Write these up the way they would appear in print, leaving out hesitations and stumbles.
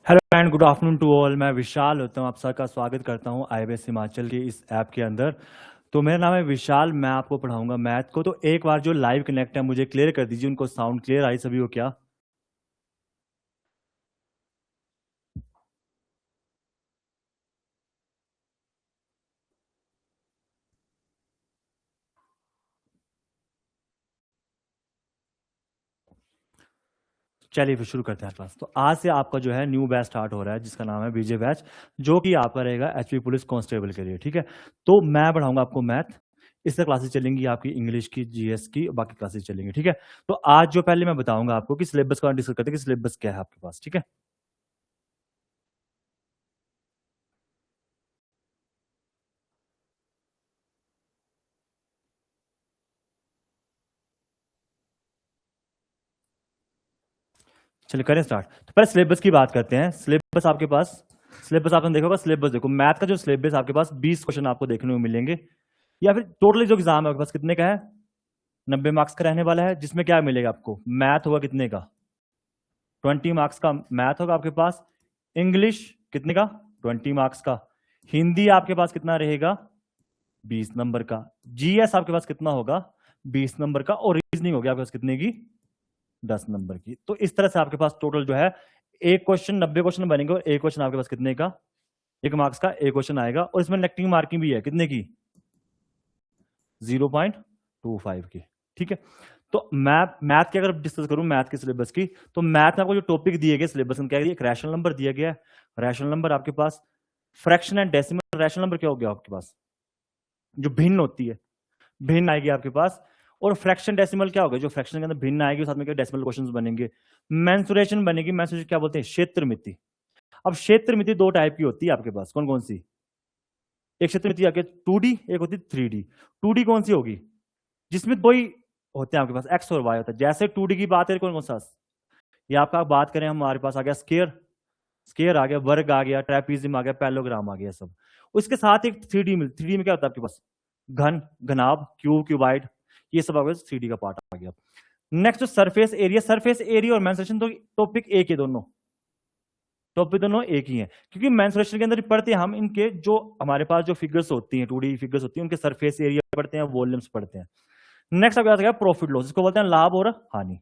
Hello and good afternoon to all. मैं विशाल होता हूँ, आप सबका स्वागत करता हूँ आईबीएस हिमाचल के इस ऐप के अंदर। तो मेरा नाम है विशाल, मैं आपको पढ़ाऊंगा मैथ को। तो एक बार जो लाइव कनेक्ट है मुझे क्लियर कर दीजिए, उनको साउंड क्लियर आई सभी को क्या? चलिए फिर शुरू करते हैं क्लास। तो आज से आपका जो है न्यू बैच स्टार्ट हो रहा है जिसका नाम है बीजे बैच, जो कि आपका रहेगा एचपी पुलिस कांस्टेबल के लिए। ठीक है, तो मैं पढ़ाऊंगा आपको मैथ। इससे क्लासेस चलेंगी आपकी इंग्लिश की, जीएस की, बाकी क्लासेस चलेंगी। ठीक है, तो आज जो पहले मैं बताऊंगा आपको कि सिलेबस का डिस्कस करते हैं कि सिलेबस क्या है आपके पास। ठीक है, चलिए करें स्टार्ट। तो पहले सिलेबस की बात करते हैं। सिलेबस आपके पास, सिलेबस आपने देखा होगा। सिलेबस देखो, मैथ का जो सिलेबस आपके पास 20 क्वेश्चन आपको देखने को मिलेंगे, या फिर टोटली जो एग्जाम है आपके पास कितने का है? 90 मार्क्स का रहने वाला है, जिसमें क्या मिलेगा आपको? मैथ होगा कितने का? 20 मार्क्स का मैथ होगा आपके पास। इंग्लिश कितने का? 20 मार्क्स का। हिंदी आपके पास कितना रहेगा? 20 नंबर का। जीएस आपके पास कितना होगा? 20 नंबर का। और रीजनिंग होगी आपके पास कितने की? 10 नंबर की। तो इस तरह से आपके पास टोटल जो है एक क्वेश्चन, 90 क्वेश्चन बनेंगे, और एक क्वेश्चन आपके पास कितने का? 1 मार्क्स का एक क्वेश्चन आएगा। और इसमें नेगेटिव मार्किंग भी है, कितने की? 0.25 की। ठीक है, तो मैथ की अगर डिस्कस करूं, मैथ के सिलेबस की, तो मैथ में आपको जो टॉपिक दिए गए सिलेबस में क्या है? एक रैशनल नंबर दिया गया है। रैशनल नंबर आपके पास, fraction and decimal. Rational number क्या हो गया आपके पास? जो भिन्न होती है, भिन्न आएगी आपके पास। और फ्रैक्शन डेसिमल क्या होगा? जो फ्रैक्शन के अंदर भिन्न आएगी, साथ में क्या डेसिमल क्वेश्चंस बनेंगे। मेंसुरेशन बनेगी। मेंसुरेशन क्या बोलते हैं? क्षेत्र मिति। अब क्षेत्र मिति दो टाइप की होती है आपके पास, कौन कौन सी? एक क्षेत्र मिति आगे 2D, एक होती है 3D। 2D कौन सी होगी? जिसमें दो ही होते हैं आपके पास, एक्स और वाई होता है। जैसे 2D की बात है, कौन कौन सा? ये आपका बात करें, हमारे पास आ गया स्केयर, स्केयर आ गया, वर्ग आ गया, ट्रेपीजियम आ गया, पैरेललोग्राम आ गया, सब। उसके साथ एक 3D में, 3D में क्या होता है आपके पास? घन, घनाभ, क्यूब, क्यूबाइड, ये सब आपके 3D का पार्ट आ गया। नेक्स्ट जो सरफेस एरिया, सरफेस एरिया और मेंसुरेशन तो टॉपिक एक ही, दोनों टॉपिक दोनों एक ही है। क्योंकि मेंसुरेशन के अंदर पढ़ते हैं हम इनके, जो हमारे पास जो फिगर्स होती हैं, 2D फिगर्स होती हैं, उनके सरफेस एरिया पढ़ते हैं, वॉल्यूम्स पढ़ते हैं। नेक्स्ट आपके पास आ गया प्रॉफिट लॉस, इसको बोलते हैं लाभ और हानि।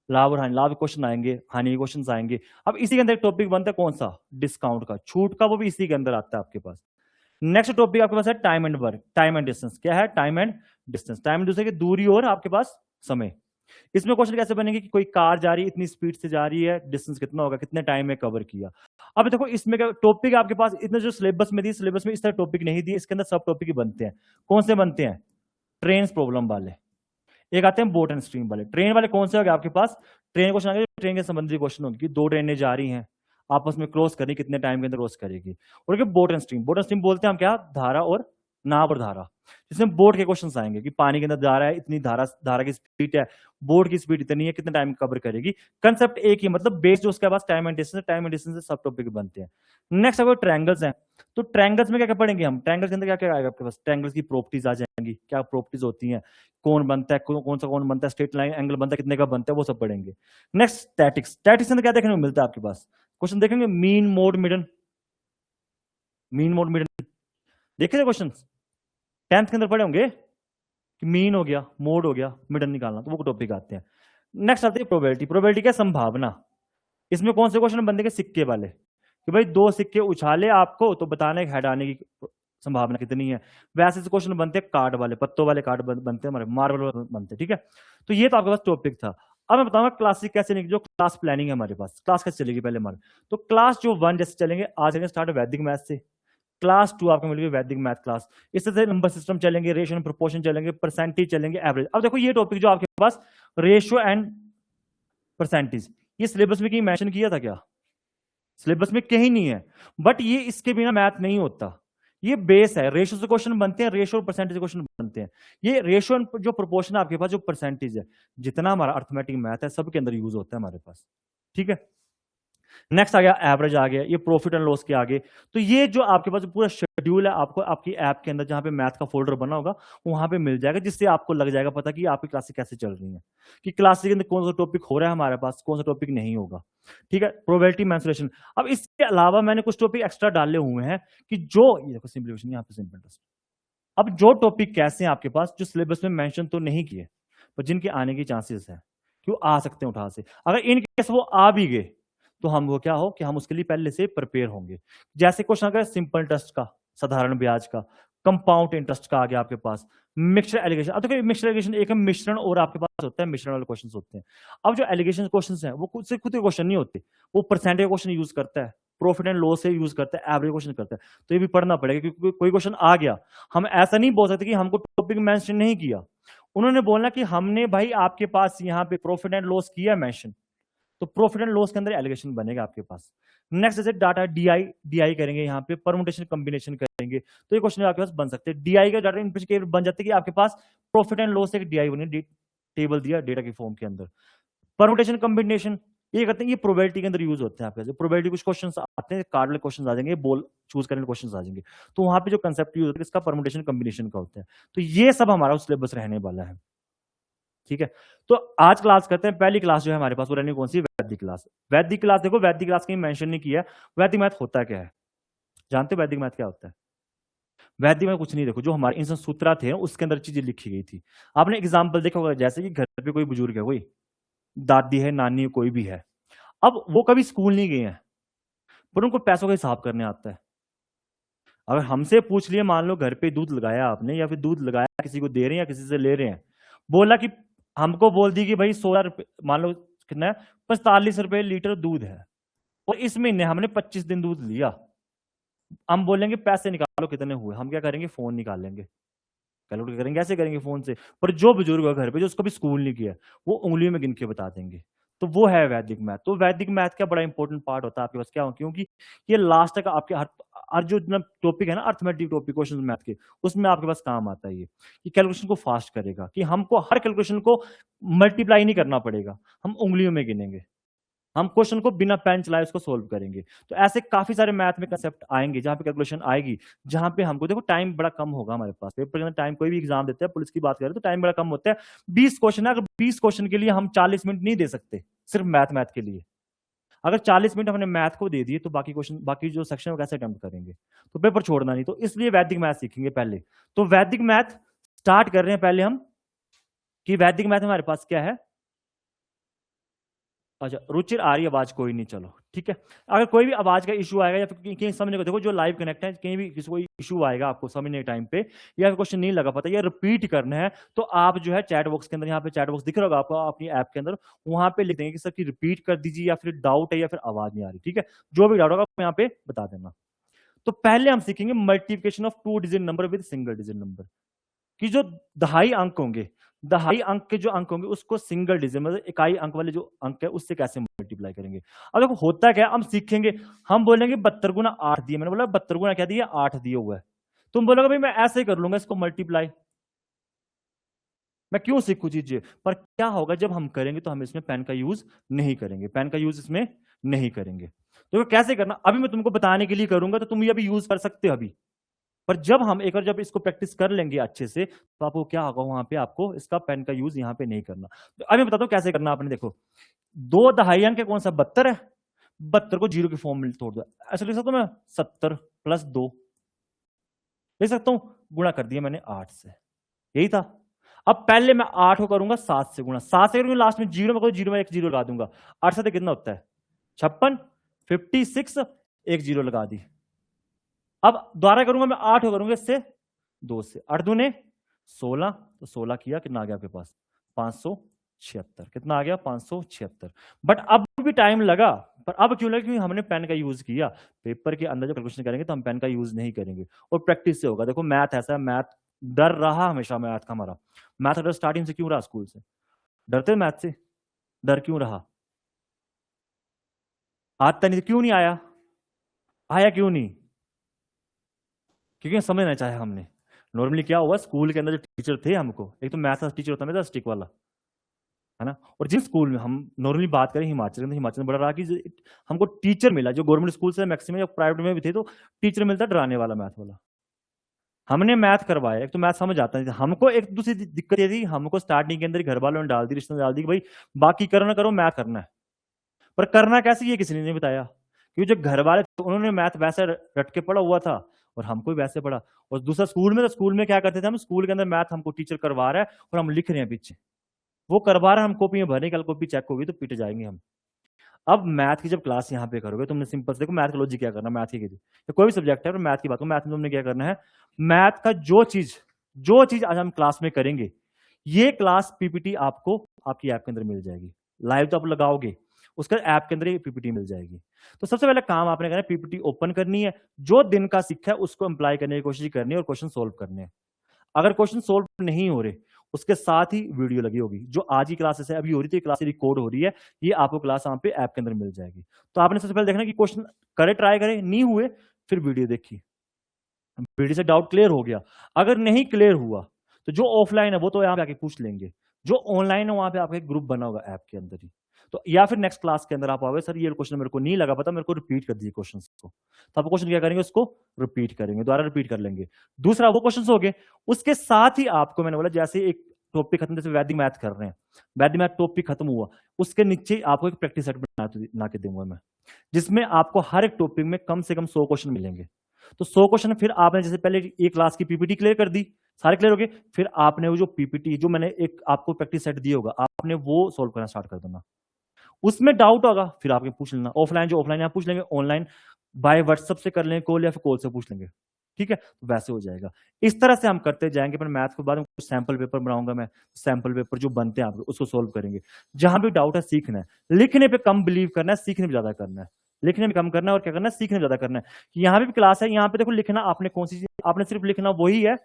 लाभ और हानि, लाभ क्वेश्चन आएंगे, हानि क्वेश्चन आएंगे। अब इसी के अंदर एक टॉपिक बनता है कौन सा? डिस्काउंट का, छूट का, वो भी इसी के अंदर आता है आपके पास। नेक्स्ट टॉपिक आपके पास है time and work, time and distance. क्या है? Time and distance. Time and distance की दूरी और आपके पास समय। इसमें क्वेश्चन कैसे बनेंगे कि कोई कार जा रही है, इतनी स्पीड से जा रही है, डिस्टेंस कितना होगा, कितने टाइम में कवर किया। अब देखो इसमें क्या टॉपिक आपके पास, इतने जो सिलेबस में दी, सिलेबस में इस तरह टॉपिक नहीं दिए, इसके अंदर सब टॉपिक ही बनते हैं। कौन से बनते हैं? ट्रेन प्रॉब्लम वाले, एक आते हैं बोट एंड स्ट्रीम वाले। ट्रेन वाले कौन से हो गए आपके पास? ट्रेन क्वेश्चन आ गए, ट्रेन के संबंधित क्वेश्चन होंगे कि दो ट्रेनें जा रही हैं, आपस में क्रॉस करें, कितने टाइम के अंदर क्रॉस करेगी। और boat and stream, boat and stream बोलते हैं हम क्या? धारा और नाव और धारा। जिसमें बोट के क्वेश्चंस आएंगे कि पानी के अंदर जा रहा है, इतनी धारा, धारा की स्पीड है, बोट की स्पीड इतनी है, कितने टाइम कवर करेगी। कंसेप्ट एक ही, मतलब बेस जो उसके पास time and distance, time and distance से सब टॉपिक बनते हैं। नेक्स्ट अगर ट्रायंगल्स हैं, तो ट्रायंगल्स में क्या क्या पढ़ेंगे हम? ट्रायंगल्स के अंदर क्या क्या आएगा आपके पास? ट्रायंगल्स की प्रॉपर्टीज आ जाएंगी, क्या प्रॉपर्टीज होती हैं, कौन बनता है, कौन सा कौन बनता है, स्ट्रेट लाइन एंगल बनता है, कितने का बनता है, वो सब पढ़ेंगे। नेक्स्ट स्टैटिक्स, स्टैटिक्स में क्या देखने को मिलता है आपके पास? क्वेश्चन देखेंगे मीन मोड मिडन, मीन मोड मिडन देखे थे क्वेश्चन 10th के अंदर पढ़े होंगे कि मीन हो गया, मोड हो गया, मिडन निकालना, तो वो टॉपिक आते हैं। नेक्स्ट आती है प्रोबेबिलिटी। प्रोबेबिलिटी क्या? संभावना। इसमें कौन से क्वेश्चन बनते हैं? सिक्के वाले, कि भाई दो सिक्के उछाले आपको तो बताने हेड आने की संभावना कितनी है। वैसे से क्वेश्चन बनते हैं कार्ड वाले, पत्तों वाले कार्ड बनते हैं, हमारे मार्बल बनते हैं। ठीक है, तो ये तो आपके पास टॉपिक था। अब मैं बताऊंगा क्लासिक कैसे नहीं, जो क्लास प्लानिंग है हमारे पास, क्लास कैसे चलेगी पहले हमारे। तो क्लास जो 1 जैसे चलेंगे, आज चलेंगे स्टार्ट वैदिक मैथ से। क्लास 2 आपको मिलेगी वैदिक मैथ क्लास। इस तरह से नंबर सिस्टम चलेंगे, रेशियो एंड प्रोपोर्शन चलेंगे, परसेंटेज चलेंगे, एवरेज। अब देखो ये टॉपिक जो आपके पास रेशियो एंड परसेंटेज, ये सिलेबस में कहीं मेंशन किया था क्या? सिलेबस में कहीं नहीं है, बट ये इसके बिना मैथ नहीं होता। ये बेस है, रेशियो से क्वेश्चन बनते हैं, रेशियो और परसेंटेज से क्वेश्चन बनते हैं। ये रेशियो जो प्रोपोर्शन है आपके पास, जो परसेंटेज है, जितना हमारा अर्थमेटिक मैथ है सबके अंदर यूज होता है हमारे पास। ठीक है, नेक्स्ट आ गया एवरेज आ गया, ये प्रॉफिट एंड लॉस के आगे। तो ये जो आपके पास पूरा शेड्यूल है आपको आपकी ऐप के अंदर जहां पे मैथ का फोल्डर बना होगा वहां पे मिल जाएगा, जिससे आपको लग जाएगा पता कि आपकी क्लासेस कैसे चल रही हैं, कि क्लास के अंदर कौन सा टॉपिक हो रहा है हमारे पास, कौन सा टॉपिक नहीं होगा। ठीक है, प्रोबेबिलिटी मेंसुरेशन। अब इसके अलावा मैंने कुछ टॉपिक एक्स्ट्रा डाले हुए हैं कि जो ये देखो सिंपलीफिकेशन, यहाँ पे सिंपल टेस्ट। अब जो टॉपिक कैसे हैं आपके पास जो सिलेबस में मेंशन तो नहीं किए पर जिनके आने की चांसेस है, क्यों आ सकते हैं उठा से, अगर इन केस वो आ भी गए तो हम वो क्या हो कि हम उसके लिए पहले से प्रिपेयर होंगे। जैसे क्वेश्चन अगर सिंपल इंटरेस्ट का, साधारण ब्याज का, कंपाउंड इंटरेस्ट का आ गया आपके पास, मिक्सड एलिगेशन। अब देखो मिक्सड एलिगेशन एक है मिश्रण और आपके पास होता है मिश्रण वाले क्वेश्चन होते हैं। अब जो एलिगेशन क्वेश्चन है वो खुद से खुद के क्वेश्चन नहीं होते, वो परसेंटेज क्वेश्चन यूज करता है, प्रॉफिट एंड लॉस से यूज करता है, एवरेज क्वेश्चन करता है। तो ये भी पढ़ना पड़ेगा क्योंकि कोई क्वेश्चन आ गया, हम ऐसा नहीं बोल सकते कि हमको टॉपिक मेंशन नहीं किया। उन्होंने बोलना कि हमने भाई आपके पास यहाँ पे प्रॉफिट एंड लॉस किया मेंशन, तो प्रॉफिट एंड लॉस के अंदर एलिगेशन बनेगा आपके पास। नेक्स्ट जैसे डाटा डीआई डीआई करेंगे, यहाँ पे परमुटेशन कॉम्बिनेशन करेंगे, तो ये क्वेश्चन आपके पास बन सकते हैं। डीआई का डाटा इनपुट बन जाते हैं कि आपके पास प्रॉफिट एंड लॉस एक डीआई बनी, टेबल दिया डेटा की फॉर्म के अंदर। परमुटेशन कॉम्बिनेशन ये करते हैं, ये प्रोबेबिलिटी के अंदर यूज होते हैं आपके। प्रोबेबिलिटी कुछ क्वेश्चंस आते हैं, कार्ड वाले क्वेश्चंस आ जाएंगे, बोल चूज करने क्वेश्चंस आ जाएंगे, तो वहां पे जो कंसेप्ट यूज होता है इसका परमुटेशन कॉम्बिनेशन का होता है। तो ये सब हमारा सिलेबस रहने वाला है। ठीक है, तो आज क्लास करते हैं। पहली क्लास जो है हमारे पास वो रहनी कौन सी, वैदिक क्लास। वैदिक क्लास देखो, वैदिक क्लास कहीं मेंशन नहीं किया। वैदिक मैथ होता क्या है, जानते हो वैदिक मैथ क्या होता है? वैदिक में कुछ नहीं, देखो जो हमारे इंसान सूत्रा थे उसके अंदर चीजें लिखी गई थी। आपने एग्जाम्पल देखा होगा, जैसे कि घर पे कोई बुजुर्ग है, कोई दादी है, नानी है, कोई भी है, अब वो कभी स्कूल नहीं गए हैं पर उनको पैसों का हिसाब करने आता है। अगर हमसे पूछ लिए, मान लो घर पे दूध लगाया आपने या फिर दूध लगाया किसी को दे रहे हैं या किसी से ले रहे हैं, बोला कि हमको बोल दी कि भाई 16 रुपए, मान लो कितना है, 45 रुपए लीटर दूध है और इस महीने हमने 25 दिन दूध लिया। हम बोलेंगे पैसे निकालो कितने हुए, हम क्या करेंगे, फोन निकालेंगे, कैलकुलेट करेंगे, ऐसे करेंगे फोन से। पर जो बुजुर्ग है घर पे जो उसको भी स्कूल नहीं किया, वो उंगलियों में गिन के बता देंगे। तो वो है वैदिक मैथ। तो वैदिक मैथ का बड़ा इंपॉर्टेंट पार्ट होता है आपके पास, क्या, क्योंकि ये लास्ट तक आपके हर जो टॉपिक है ना, अर्थमेटिक टॉपिक क्वेश्चन मैथ के, उसमें आपके पास काम आता है। ये कैलकुलेशन को फास्ट करेगा कि हमको हर कैलकुलेशन को मल्टीप्लाई नहीं करना पड़ेगा, हम उंगलियों में गिनेंगे, हम क्वेश्चन को बिना पेन चलाए उसको सोल्व करेंगे। तो ऐसे काफी सारे मैथ में कंसेप्ट आएंगे जहां पे कैलकुलेशन आएगी, जहां पे हमको देखो टाइम बड़ा कम होगा हमारे पास। पेपर के अंदर टाइम, कोई भी एग्जाम देते हैं, पुलिस की बात करें तो टाइम बड़ा कम होता है। 20 क्वेश्चन है, अगर 20 क्वेश्चन के लिए हम 40 मिनट नहीं दे सकते सिर्फ मैथ के लिए। अगर 40 मिनट हमने मैथ को दे दिए तो बाकी क्वेश्चन, बाकी जो सेक्शन है वो कैसे अटेम्प्ट करेंगे, तो पेपर छोड़ना नहीं। तो इसलिए वैदिक मैथ सीखेंगे पहले। तो वैदिक मैथ स्टार्ट कर रहे हैं पहले हम, कि वैदिक मैथ हमारे पास क्या है। अच्छा, रुचिर आ रही आवाज, कोई नहीं, चलो ठीक है। अगर कोई भी आवाज का इशू आएगा या फिर कहीं समझने को, देखो जो लाइव कनेक्ट है, कहीं भी किसी कोई इशू आएगा आपको समझने के टाइम पे, या क्वेश्चन नहीं लगा पता या रिपीट करना है, तो आप जो है चैट बॉक्स के अंदर, यहाँ पे चैट बॉक्स दिख रहा होगा आपको अपनी ऐप के अंदर, वहां पे लिख देंगे कि सर की रिपीट कर दीजिए, या फिर डाउट है या फिर आवाज नहीं आ रही। ठीक है, जो भी डाउट होगा यहाँ पे बता देना। तो पहले हम सीखेंगे multiplication of 2 digit number with single digit number, कि जो दहाई अंक होंगे, दहाई अंक के जो अंक होंगे उसको सिंगल डिजिट मतलब इकाई अंक वाले जो अंक है उससे कैसे मल्टीप्लाई करेंगे। अब देखो होता क्या है, हम सीखेंगे, हम बोलेंगे 72 गुना 8 दिए, मैंने बोला 72 गुना क्या दिया, 8 दिए हुआ है। तुम बोलोगे भाई मैं ऐसे ही कर लूंगा इसको मल्टीप्लाई, मैं क्यों सीखूं चीजें। पर क्या होगा जब हम करेंगे तो हम इसमें पेन का यूज नहीं करेंगे, पेन का यूज इसमें नहीं करेंगे। तो कैसे करना अभी मैं तुमको बताने के लिए करूंगा, तो तुम ये अभी यूज कर सकते हो अभी। पर जब हम एक बार जब इसको प्रैक्टिस कर लेंगे अच्छे से, तो आपको क्या होगा, वहां पे आपको इसका पेन का यूज यहाँ पे नहीं करना। तो अभी मैं बताता हूँ कैसे करना। आपने देखो 2 दहाई अंक कौन सा, 72 है, 72 को 0 के फॉर्म में तोड़ दो। ऐसा लिख सकता हूं मैं, 70 प्लस 2 लिख सकता हूं, गुणा कर दिया मैंने 8 से, यही था। अब पहले मैं 8 को करूंगा 7 से गुणा, 7 से करूंगा लास्ट में 0 में, 0 में एक 0 लगा दूंगा, 8 से कितना होता है 56, 56 एक 0 लगा दी। अब दोबारा करूंगा मैं 8 करूंगा इससे 2 से, 8 दूने 16, तो 16 किया, कितना आ गया आपके पास 576, कितना आ गया 576। बट अब भी टाइम लगा, पर अब क्यों लगा, क्योंकि हमने पेन का यूज किया। पेपर के अंदर जब कैलकुलेशन करेंगे तो हम पेन का यूज नहीं करेंगे, और प्रैक्टिस से होगा। देखो मैथ ऐसा है, मैथ डर रहा हमेशा, मैथ का हमारा, मैथ डर स्टार्टिंग से क्यों रहा, स्कूल से डरते मैथ से, डर क्यों रहा, आता नहीं, क्यों नहीं आया, आया क्यों नहीं, क्योंकि समझना चाहे हमने। नॉर्मली क्या हुआ, स्कूल के अंदर जो टीचर थे हमको, एक तो मैथ का टीचर होता है स्टिक वाला, है ना। और जिस स्कूल में हम नॉर्मली बात करें हिमाचल में, हिमाचल में बड़ा रहा कि हमको टीचर मिला जो गवर्नमेंट स्कूल से मैक्सिमम या प्राइवेट में भी थे, तो टीचर मिलता डराने वाला मैथ वाला। हमने मैथ करवाया, एक तो मैथ समझ आता नहीं था हमको। एक दूसरी दिक्कत ये थी, हमको स्टार्टिंग के अंदर घर वालों ने डाल दी, रिश्ते में डाल दी कि भाई बाकी करना करो, मैथ करना है। पर करना कैसे ये किसी ने नहीं बताया, क्योंकि जो घर वाले थे उन्होंने मैथ वैसे रट के पढ़ा हुआ था और हमको भी वैसे पढ़ा। और दूसरा स्कूल में, तो स्कूल में क्या करते थे हम, स्कूल के अंदर मैथ हमको टीचर करवा रहा है और हम लिख रहे हैं पीछे, वो करवा रहा है, हम कॉपी में भरने, कल कॉपी चेक होगी तो पिट जाएंगे हम। अब मैथ की जब क्लास यहाँ पे करोगे, तुमने सिंपल से देखो मैथ का लॉजिक क्या करना, मैथ की तो कोई भी सब्जेक्ट है, मैथ की बात करो, मैथ में तुमने क्या करना है, मैथ का जो चीज आज हम क्लास में करेंगे, ये क्लास पीपीटी आपको आपकी ऐप के अंदर मिल जाएगी। लाइव तो आप लगाओगे, उसका ऐप के अंदर ये पीपीटी मिल जाएगी। तो सबसे पहले काम आपने करना है, पीपीटी ओपन करनी है, जो दिन का सीखा है उसको अप्लाई करने की कोशिश करनी है और क्वेश्चन सोल्व करने हैं। अगर क्वेश्चन सोल्व नहीं हो रहे, उसके साथ ही वीडियो लगी होगी, जो आज की क्लासेस है अभी हो रही थी, क्लास रिकॉर्ड हो रही है, ये आपको क्लास यहाँ पे ऐप के अंदर मिल जाएगी। तो आपने सबसे पहले देखना कि क्वेश्चन करे, ट्राई करे, नहीं हुए फिर वीडियो देखी, वीडियो से डाउट क्लियर हो गया। अगर नहीं क्लियर हुआ तो जो ऑफलाइन है वो तो यहाँ पे आके पूछ लेंगे, जो ऑनलाइन है वहां पे आपका एक ग्रुप बना होगा ऐप के अंदर ही। तो या फिर नेक्स्ट क्लास के अंदर आप आओगे, सर ये क्वेश्चन मेरे को नहीं लगा पता, मेरे को रिपीट कर दीजिए क्वेश्चन को। तो आप क्वेश्चन क्या करेंगे, उसको रिपीट करेंगे, दोबारा रिपीट कर लेंगे। दूसरा वो क्वेश्चन हो गए, उसके साथ ही आपको मैंने बोला जैसे एक टॉपिक खत्म, जैसे वैदिक मैथ कर रहे हैं, वैदिक मैथ टॉपिक खत्म हुआ, उसके नीचे आपको एक प्रैक्टिस सेट बना के दूंगा मैं, जिसमें आपको हर एक टॉपिक में कम से कम 100 क्वेश्चन मिलेंगे। तो 100 क्वेश्चन फिर आपने जैसे पहले एक क्लास की पीपीटी क्लियर कर दी, सारे क्लियर हो गए, फिर आपने वो जो पीपीटी जो मैंने एक आपको प्रैक्टिस सेट दिया होगा, आपने वो सोल्व करना स्टार्ट कर देना। उसमें डाउट होगा फिर आपके पूछ लेना, ऑफलाइन जो ऑफलाइन आप पूछ लेंगे, ऑनलाइन बाय व्हाट्सएप से कर लेंगे कॉल, या फिर कॉल से पूछ लेंगे, ठीक है, तो वैसे हो जाएगा। इस तरह से हम करते जाएंगे। पर मैथ के बाद में कुछ सैंपल पेपर बनाऊंगा मैं, सैंपल पेपर जो बनते हैं आप उसको सोल्व करेंगे। जहां भी डाउट है सीखना है, लिखने पे कम बिलीव करना है, सीखने पे ज्यादा करना है। लिखने में कम करना है और क्या करना है, सीखने में ज्यादा करना है। यहाँ पे भी क्लास है, यहाँ पे देखो लिखना आपने कौन सी चीज, आपने सिर्फ लिखना वही है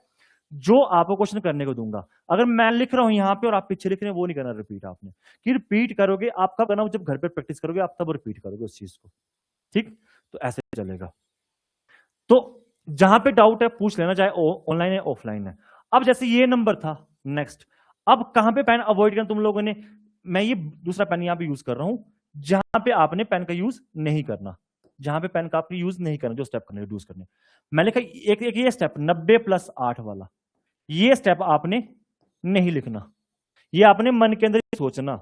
जो आपको क्वेश्चन करने को दूंगा। अगर मैं लिख रहा हूं यहाँ पे और आप पीछे लिख रहे हैं, वो नहीं करना रिपीट आपने, कि रिपीट करोगे आप कब करना, जब घर पे प्रैक्टिस करोगे आप तब रिपीट करोगे उस चीज को, ठीक। तो ऐसे चलेगा। तो जहां पे डाउट है पूछ लेना, चाहे ऑनलाइन है ऑफलाइन है। अब जैसे ये नंबर था, नेक्स्ट अब कहां पे पेन अवॉइड करना तुम लोगों ने, मैं ये दूसरा पेन यहां पे यूज कर रहा हूं, जहां पे आपने पेन का यूज नहीं करना, जहां पे पेन का आपने यूज नहीं करना, जो स्टेप करने यूज करने, मैं लिखा एक ये स्टेप 90+8 वाला, ये स्टेप आपने नहीं लिखना। ये आपने मन के अंदर सोचना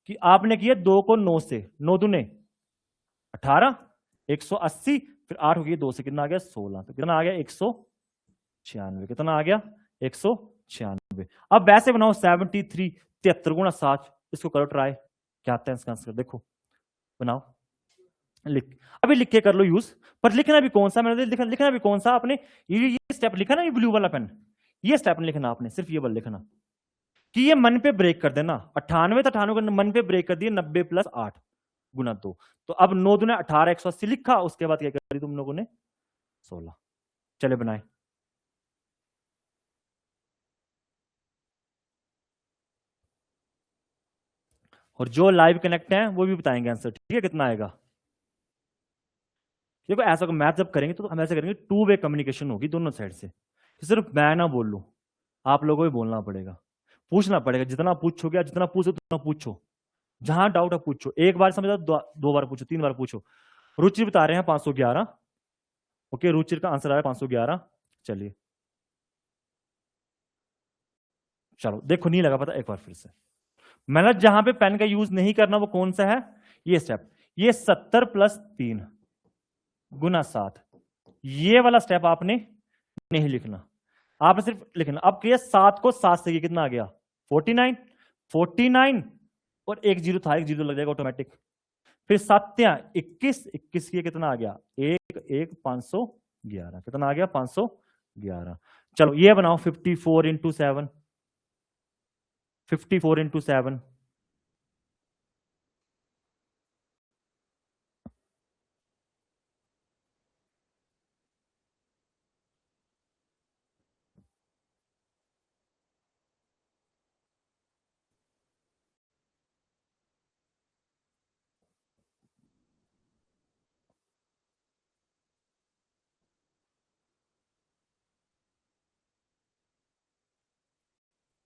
कि आपने किया 2 को 9 से, 9 दूने 18, 180, फिर 8 हो गई 2 से, कितना आ गया 16, तो कितना आ गया 196, कितना आ गया 196। अब वैसे बनाओ 73, 73 गुणा 7, इसको करो ट्राई, क्या आता है इसका आंसर, देखो बनाओ, लिख, अभी लिख के कर लो यूज। पर लिखना भी कौन सा, मैंने लिखना भी कौन सा आपने, ये स्टेप लिखा ना, ये ब्लू वाला पेन, ये स्टेप नहीं लिखना आपने, सिर्फ ये वाला लिखना कि ये मन पे ब्रेक कर देना। 98 तो 98 को मन पे ब्रेक कर दिए, 90+8 गुना 2, तो अब 9 दूने 18, 180 लिखा, उसके बाद क्या करी तुम लोगों ने 16। चले बनाए, और जो लाइव कनेक्ट है वो भी बताएंगे आंसर, ठीक है, कितना आएगा। देखो ऐसा मैथ जब करेंगे तो हम ऐसे करेंगे, 2 वे कम्युनिकेशन होगी दोनों साइड से, सिर्फ मैं ना बोल लूं, आप लोगों को भी बोलना पड़ेगा, पूछना पड़ेगा, जितना पूछोगे, जितना पूछो उतना पूछो, जहां डाउट है पूछो, एक बार समझा, 2 बार पूछो, 3 बार पूछो। रुचि बता रहे हैं 511, ओके, रुचि का आंसर आया 511। चलिए चलो, देखो नहीं लगा पता, एक बार फिर से, मैंने जहां पे पेन का यूज नहीं करना वो कौन सा है, ये स्टेप, ये 70+3 गुना 7, ये वाला स्टेप आपने नहीं लिखना, आपने सिर्फ लिखना। अब किया 7 को 7 से कितना आ गया 49, 49 और एक जीरो था, एक जीरो लग जाएगा ऑटोमेटिक, फिर 7 21, 21 की कितना आ गया, एक 511, कितना आ गया 511। चलो ये बनाओ 54 × 7, 54 × 7,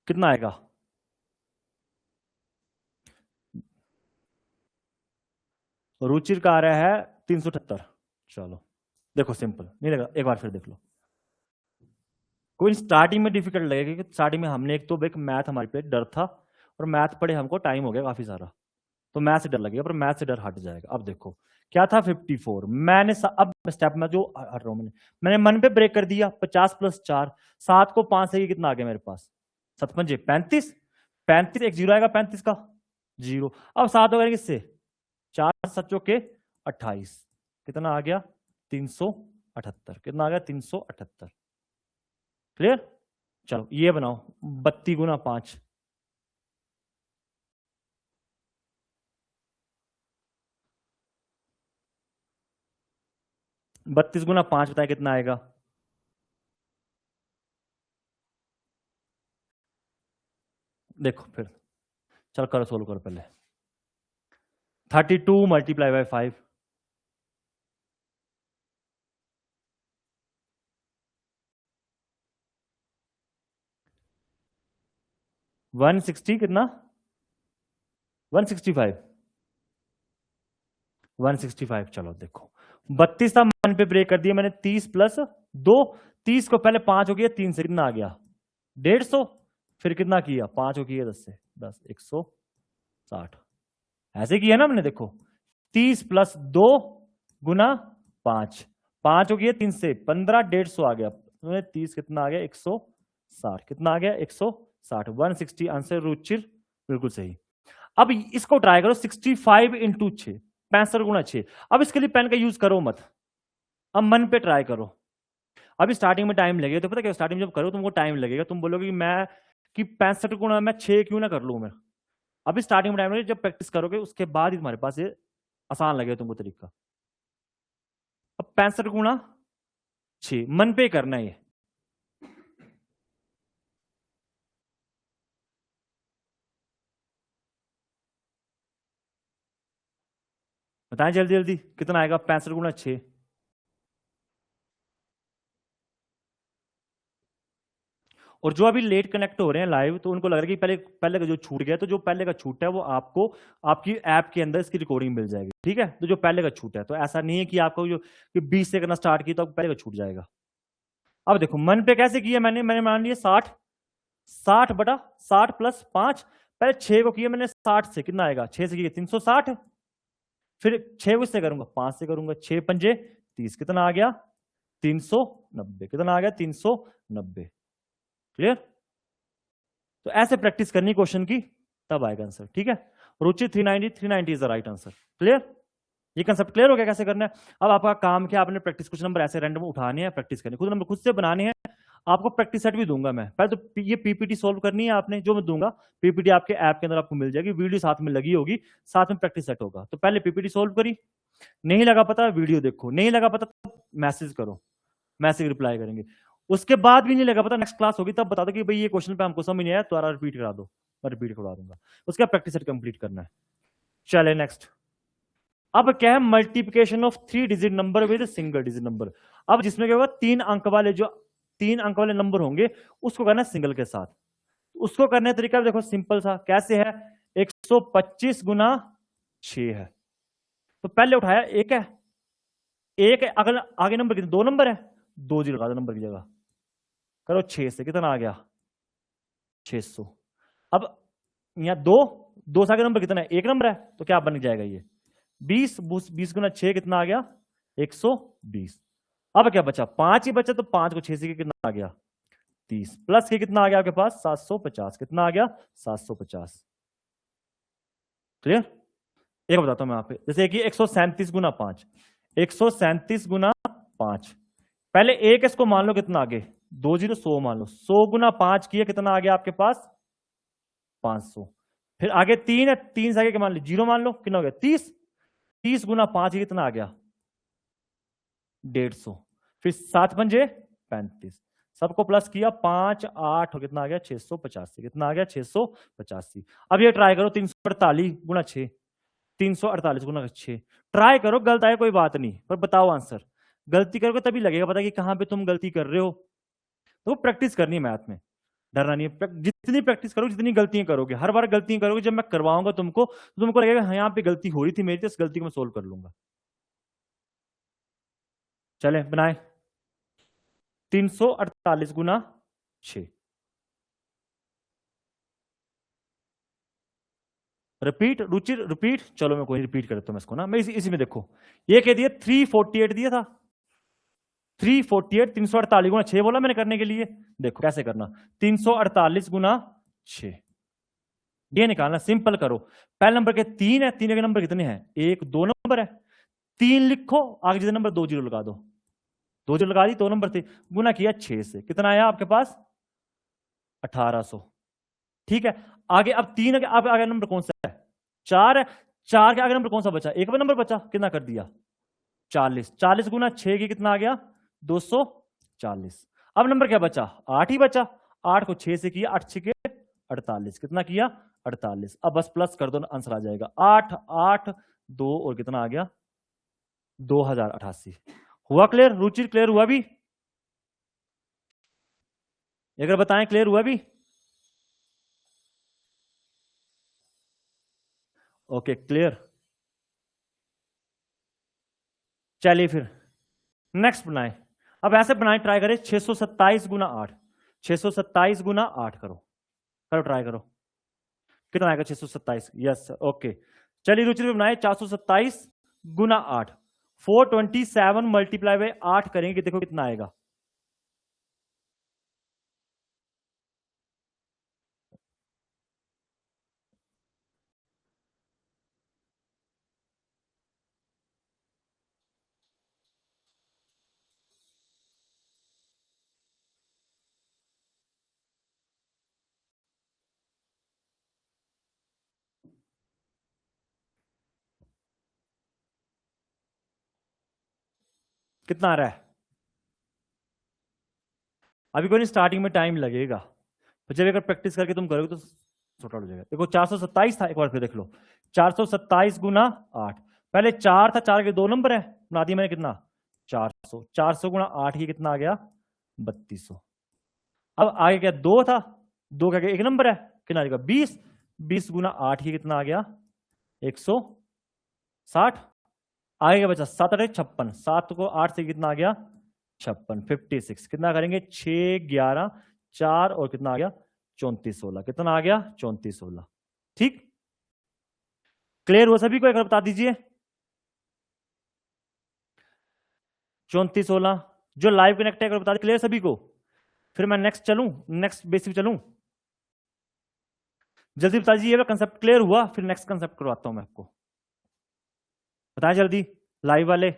कितना आएगा रुचिर का आ रहा है 378। चलो देखो सिंपल नहीं लगा, एक बार फिर देख लो। कोई स्टार्टिंग में डिफिकल्ट लगेगा क्योंकि स्टार्टिंग में हमने एक तो एक मैथ हमारे पे डर था और मैथ पढ़े हमको टाइम हो गया काफी सारा, तो मैथ से डर लगेगा, पर मैथ से डर हट जाएगा। अब देखो क्या था 54, मैंने अब स्टेप में जो हट रहा हूं मैंने मन पे ब्रेक कर दिया। 50 + 4, 7 को 5 से कितना आ गया मेरे पास, 7 पंजे 35, 35 एक जीरो आएगा 35 का जीरो। अब 7 हो गया किससे, 4 सचों के 28, कितना आ गया 378, कितना आ गया 378। क्लियर। चलो ये बनाओ 32 × 5, 32 × 5 बताए कितना आएगा, देखो फिर चल करो सोल्व करो पहले। 32 × 5 160 कितना 165 165। चलो देखो 32 था मन पे ब्रेक कर दिया मैंने, 30 + 2, 30 को पहले 5 हो गया 3 से कितना आ गया 150, फिर कितना किया 5 हो गया 10 से 10 160, ऐसे किया ना हमने। देखो 30 + 2 × 5, 5 हो गया 3 से 15, 150 आ गया, 30 कितना आ गया 160, कितना आ गया 160, 160 आंसर रुचिर बिल्कुल सही। अब इसको ट्राई करो 65 × 6, 65 × 6। अब इसके लिए पेन का यूज करो मत, अब मन पे ट्राई करो। अभी स्टार्टिंग में टाइम लगेगा, तो पता क्या स्टार्टिंग में जब करो तुमको टाइम लगेगा, तुम बोलोगे मैं कि 65 × मैं 6 क्यों ना कर लूं मैं। अभी स्टार्टिंग में टाइम लगेगा, जब प्रैक्टिस करोगे उसके बाद ही तुम्हारे पास ये आसान लगेगा तुमको तरीका। अब 65 × 6 मन पे करना है ये। बताएं जल्दी जल्दी कितना आएगा 65 × 6, और जो अभी लेट कनेक्ट हो रहे हैं लाइव, तो उनको लग रहा है कि पहले पहले का जो छूट गया, तो जो पहले का छूट है वो आपको आपकी ऐप के अंदर इसकी रिकॉर्डिंग मिल जाएगी, ठीक है। तो जो पहले का छूट है, तो ऐसा नहीं है कि आपको जो 20 से करना स्टार्ट किया तो पहले का छूट जाएगा। अब देखो मन पे कैसे किया मैंने मान लिया 60, 60 बटा 60 + 5, पहले 6 को किया मैंने 60 से, कितना आएगा 6 से किया 360, फिर 6 को इससे करूंगा 5 से करूंगा, 6 पंजे 30, कितना आ गया 390, कितना आ गया 390। क्लियर। तो ऐसे प्रैक्टिस करनी क्वेश्चन की, तब आएगा आंसर, ठीक है। रुचि 390 is the right answer. Clear. ये कंसेप्ट क्लियर हो गया कैसे करना है। अब आपका काम क्या, आपने प्रैक्टिस कुछ नंबर ऐसे रैंडम उठाने हैं, प्रैक्टिस करनी, खुद नंबर खुद से बनाने हैं। आपको प्रैक्टिस सेट भी दूंगा मैं, पहले तो ये पीपीटी सोल्व करनी है आपने, जो मैं दूंगा पीपीटी आपके ऐप के अंदर आपको मिल जाएगी, वीडियो साथ में लगी होगी, साथ में प्रैक्टिस सेट होगा। तो पहले पीपीटी सोल्व करी, नहीं लगा पता वीडियो देखो, नहीं लगा पता तो मैसेज करो, मैसेज रिप्लाई करेंगे। उसके बाद भी नहीं लगा पता, नेक्स्ट क्लास होगी तब बता दो कि भाई ये क्वेश्चन पे हमको समझ नहीं आया, तो रिपीट करा दो, मैं रिपीट करवा दूंगा। उसके बाद प्रैक्टिस सेट कंप्लीट करना है। चले नेक्स्ट। अब क्या है, multiplication of 3 digit number with single digit number. अब जिसमें क्या होगा 3 अंक वाले, जो 3 अंक वाले नंबर होंगे उसको करना है सिंगल के साथ। उसको करने का तरीका देखो सिंपल सा, कैसे है 125 × 6 है, तो पहले उठाया एक है, एक है, अगला आगे नंबर कितने 2 नंबर है, 2 जीरो लगा दो नंबर की जगह, करो 6 से, कितना आ गया 600। अब यहां 2 से आगे नंबर कितना है, 1 नंबर है, तो क्या बन जाएगा ये 20 × 6 कितना आ गया 120। अब क्या बचा 5 ही बचा, तो 5 को 6 से कितना आ गया 30, प्लस के कितना आ गया आपके पास 750, कितना आ गया 750। क्लियर। एक बताता हूं मैं यहाँ पे, जैसे कि 137 × 5, 137 × 5, पहले एक इसको मान लो कितना आगे 2 जीरो 100 मान लो, 100 × 5 किया कितना आ गया आपके पास 500, फिर आगे 3 है, 3 से आगे मान लो जीरो मान लो, कितना हो गया 30, 30 × 5 कितना आ गया 150, फिर 7 पंजे 35, सबको प्लस किया 5 8 कितना आ गया 685, कितना आ गया 685। अब ये ट्राई करो 348 × 6, 348 × 6 ट्राई करो, गलत आए कोई बात नहीं, पर बताओ आंसर। गलती करोगे तभी लगेगा पता कि कहां पे तुम गलती कर रहे हो, तो प्रैक्टिस करनी है मैथ में। डरना नहीं है। जितनी प्रैक्टिस करोगे, जितनी गलतियां करोगे, हर बार गलतियां करोगे, जब मैं करवाऊंगा तुमको तो तुमको लगेगा हाँ यहाँ पे गलती हो रही थी मेरी, तो इस गलती को मैं सोल्व कर लूंगा। चले बनाए 348 गुना 6। रिपीट रुचि रिपीट, चलो मैं कोई रिपीट कर देता हूं इसको ना, मैं इसी में देखो ये कह दिया 348 दिया था, 348 348 गुना 6 बोला मैंने करने के लिए। देखो कैसे करना, 348 गुना 6 ये निकालना, सिंपल करो। पहले नंबर के 3 है, 3 के नंबर कितने हैं, 1 2 नंबर है, 3 लिखो, आगे जितने नंबर 2 जीरो लगा दो, 2 जीरो लगा दी, 2 नंबर थे, गुना किया 6 से, कितना आया आपके पास 1800। ठीक है, आगे अब 3 के आगे नंबर कौन सा है, 4 है, 4 के आगे नंबर कौन सा बचा, एक नंबर बचा, कितना कर दिया 40, 40 गुना 6 की कितना आ गया 240। अब नंबर क्या बचा, 8 ही बचा, 8 को 6 से किया, 8 6 के 48, कितना किया 48। अब बस प्लस कर दो, आंसर आ जाएगा 8 8 2 और कितना आ गया 2088। हुआ क्लियर रुचि, क्लियर हुआ भी, अगर बताएं क्लियर हुआ भी, ओके क्लियर। चलिए फिर नेक्स्ट बनाए, अब ऐसे बनाए, ट्राई करें 627 गुना 8, 627 गुना 8 करो, करो ट्राई करो, कितना आएगा 627, यस ओके। चलिए रुचि बनाए 427 गुना 8, 427 मल्टीप्लाई बाय 8 करेंगे, देखो कितना आएगा, कितना आ रहा है, अभी कोई नहीं, स्टार्टिंग में टाइम लगेगा, तो जब अगर प्रैक्टिस करके तुम करोगे तो छोटा हो जाएगा। देखो 427 था, एक बार फिर देख लो, 427 गुना 8, पहले 4 था, 4 के 2 नंबर है, बना दिया मैंने कितना 400, 400 गुना 8 ही कितना आ गया 3200। अब आगे क्या 2 था, 2 का एक नंबर है, कितना आ जाएगा 20, 20 गुना 8 ही कितना आ गया 160। आगे क्या बचा 7 8 56, 7 को 8 से कितना आ गया 56, 56, कितना करेंगे 6 11 4 और कितना आ गया 34 16, कितना आ गया 34 16। ठीक क्लियर हुआ सभी को, एक बार बता दीजिए 34 16, जो लाइव कनेक्ट है एक बार बता दीजिए, क्लियर सभी को। फिर मैं नेक्स्ट चलूं, नेक्स्ट बेसिक चलूं, जल्दी बता दीजिए, कंसेप्ट क्लियर हुआ, फिर नेक्स्ट कंसेप्ट करवाता हूं मैं आपको, बताएं जल्दी लाइव वाले।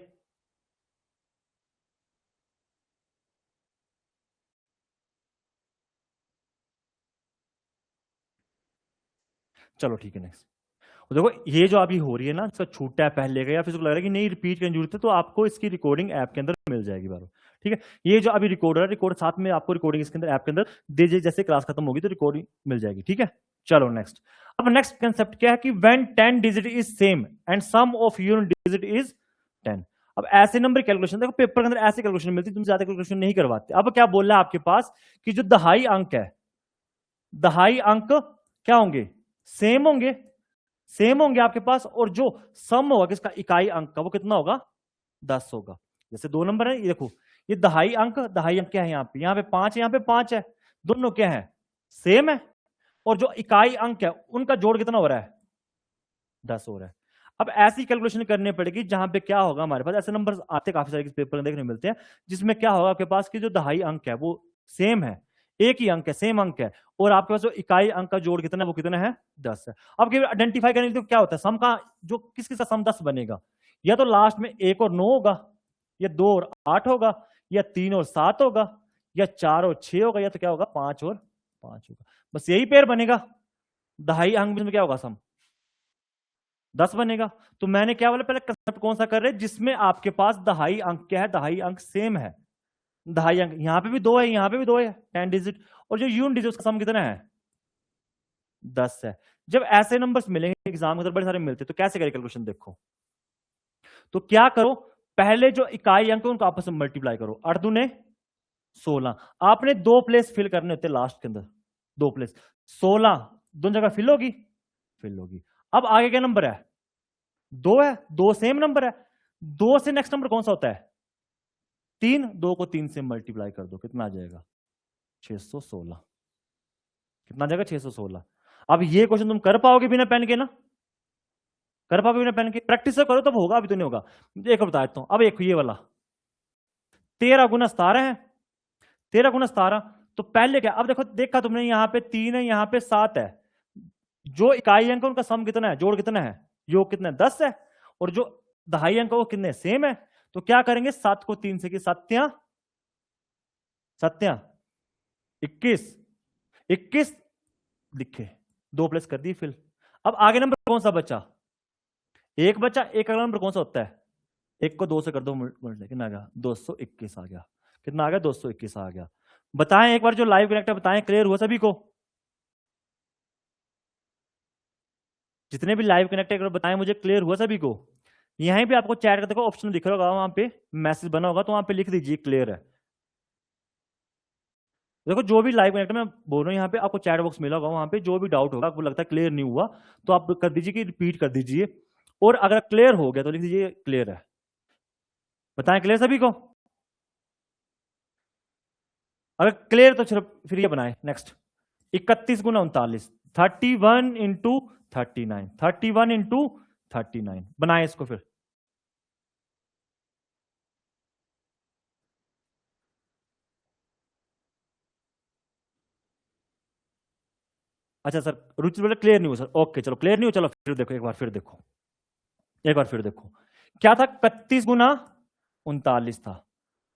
चलो ठीक है नेक्स्ट, देखो ये जो अभी हो रही है ना, इसका छूटा है पहले का, या फिर लग रहा है कि नहीं रिपीट करने की जरूरत है, तो आपको इसकी रिकॉर्डिंग ऐप के अंदर मिल जाएगी बार। ठीक है, ये जो अभी रिकॉर्डर है, रिकॉर्ड साथ में आपको रिकॉर्डिंग इसके अंदर ऐप के अंदर दीजिए, जैसे क्लास खत्म होगी तो रिकॉर्डिंग मिल जाएगी। ठीक है, चलो नेक्स्ट। अब नेक्स्ट कंसेप्ट क्या है कि when 10 digit is same and sum of unit digit is 10। अब ऐसे नंबर कैलकुलेशन, देखो पेपर के अंदर ऐसे कैलकुलेशन मिलती है, तुम ज्यादा कैलकुलेशन नहीं करवाते। अब क्या बोल रहा है आपके पास कि जो दहाई अंक है, दहाई अंक क्या होंगे सेम होंगे, सेम होंगे आपके पास, और जो सम होगा किसका इकाई अंक का वो कितना होगा 10 होगा। जैसे 2 नंबर है, ये देखो ये दहाई अंक, दहाई अंक क्या है यहाँ पे, यहाँ पे 5 है, यहाँ पे 5 है, दोनों क्या है सेम है, और जो इकाई अंक है उनका जोड़ कितना हो रहा है 10 हो रहा है। अब ऐसी कैलकुलेशन करनी पड़ेगी जहां पे क्या होगा, हमारे पास ऐसे नंबर आते काफी सारे पेपर में देखने मिलते हैं, जिसमें क्या होगा आपके पास कि जो दहाई अंक है वो सेम है, एक ही अंक है, सेम अंक है, और आपके पास जो इकाई अंक का जोड़ कितना है वो कितना है 10 है। अब आइडेंटिफाई करने के लिए क्या होता है, सम का जो किस किसका सम 10 बनेगा, या तो लास्ट में 1 और 9 होगा, या 2 और 8 होगा, या 3 और 7 होगा, या 4 और 6 होगा, या तो क्या होगा 5 और 5 होगा, बस यही पेयर बनेगा। दहाई अंक में क्या होगा सम 10 बनेगा। तो मैंने क्या बोला पहले कंसेप्ट कौन सा कर रहे हैं, जिसमें आपके पास दहाई अंक क्या है, दहाई अंक सेम है, दहाई अंक यहां पे भी 2 है, यहां पे भी 2 है 10 डिजिट, और जो यूनिट डिजिट उसका सम कितना है 10 है। जब ऐसे नंबर्स मिलेंगे एग्जाम के अंदर बड़े सारे मिलते हैं, तो कैसे करें कैलकुलेशन, देखो तो क्या करो, पहले जो इकाई अंक है उनको आपस में मल्टीप्लाई करो, 8 दूने 16, आपने 2 प्लेस फिल करने होते लास्ट के अंदर, 2 प्लस 16, दोनों जगह फिल होगी, फिल होगी। अब आगे क्या नंबर है? 2 है, 2 सेम नंबर है। 2 से नेक्स्ट नंबर कौन सा होता है? 3। 2 को 3 से मल्टीप्लाई कर दो, कितना आ जाएगा? 616। कितना आ जाएगा? 616। अब ये क्वेश्चन तुम कर पाओगे बिना पेन के ना? कर पाओगे बिना पेन के? प्रैक्टिस से करो तब होगा, अभी तो नहीं होगा। एक बता देता हूं। अब एक ये वाला 13 गुना 17 है। 13 गुना 17, तो पहले क्या? अब देखो, देखा तुमने, यहां पे 3 है, यहां पे 7 है। जो इकाई अंक उनका सम कितना है, जोड़ कितना है, योग कितना है? 10 है। और जो दहाई अंक वो कितने? सेम है। तो क्या करेंगे? 7 को 3 से की सत्या 21 21 लिखे, 2 प्लस कर दी फिल। अब आगे नंबर कौन सा बचा? एक बचा। एक अगला नंबर कौन सा होता है? एक को 2 से कर दो मल्टीप्लाई, कितना आ गया? 221 आ गया। कितना आ गया? 221 आ गया। बताएं एक बार, जो लाइव कनेक्ट है बताएं, क्लियर हुआ सभी को? जितने भी लाइव कनेक्ट है बताएं मुझे, क्लियर हुआ सभी को? यहीं पे आपको चैट का देखो ऑप्शन दिख रहा होगा, वहां पे मैसेज बना होगा, तो वहां पे लिख दीजिए क्लियर है। देखो जो भी लाइव कनेक्ट में बोल रहा हूँ, यहाँ पे आपको चैट बॉक्स मिला होगा, वहां पे जो भी डाउट होगा, आपको लगता है क्लियर नहीं हुआ, तो आप कर दीजिए कि रिपीट कर दीजिए। और अगर क्लियर हो गया तो लिख दीजिए क्लियर है। बताएं क्लियर सभी को? अगर क्लियर तो चलो फिर ये बनाए नेक्स्ट। 31 गुना 39, 31 इंटू 39, 31 इंटू 39 बनाए इसको फिर। अच्छा सर, रुचि बोले क्लियर नहीं हुआ सर। ओके चलो, क्लियर नहीं हुआ, चलो फिर देखो, एक बार फिर देखो, एक बार फिर देखो। क्या था? 31 गुना 39 था।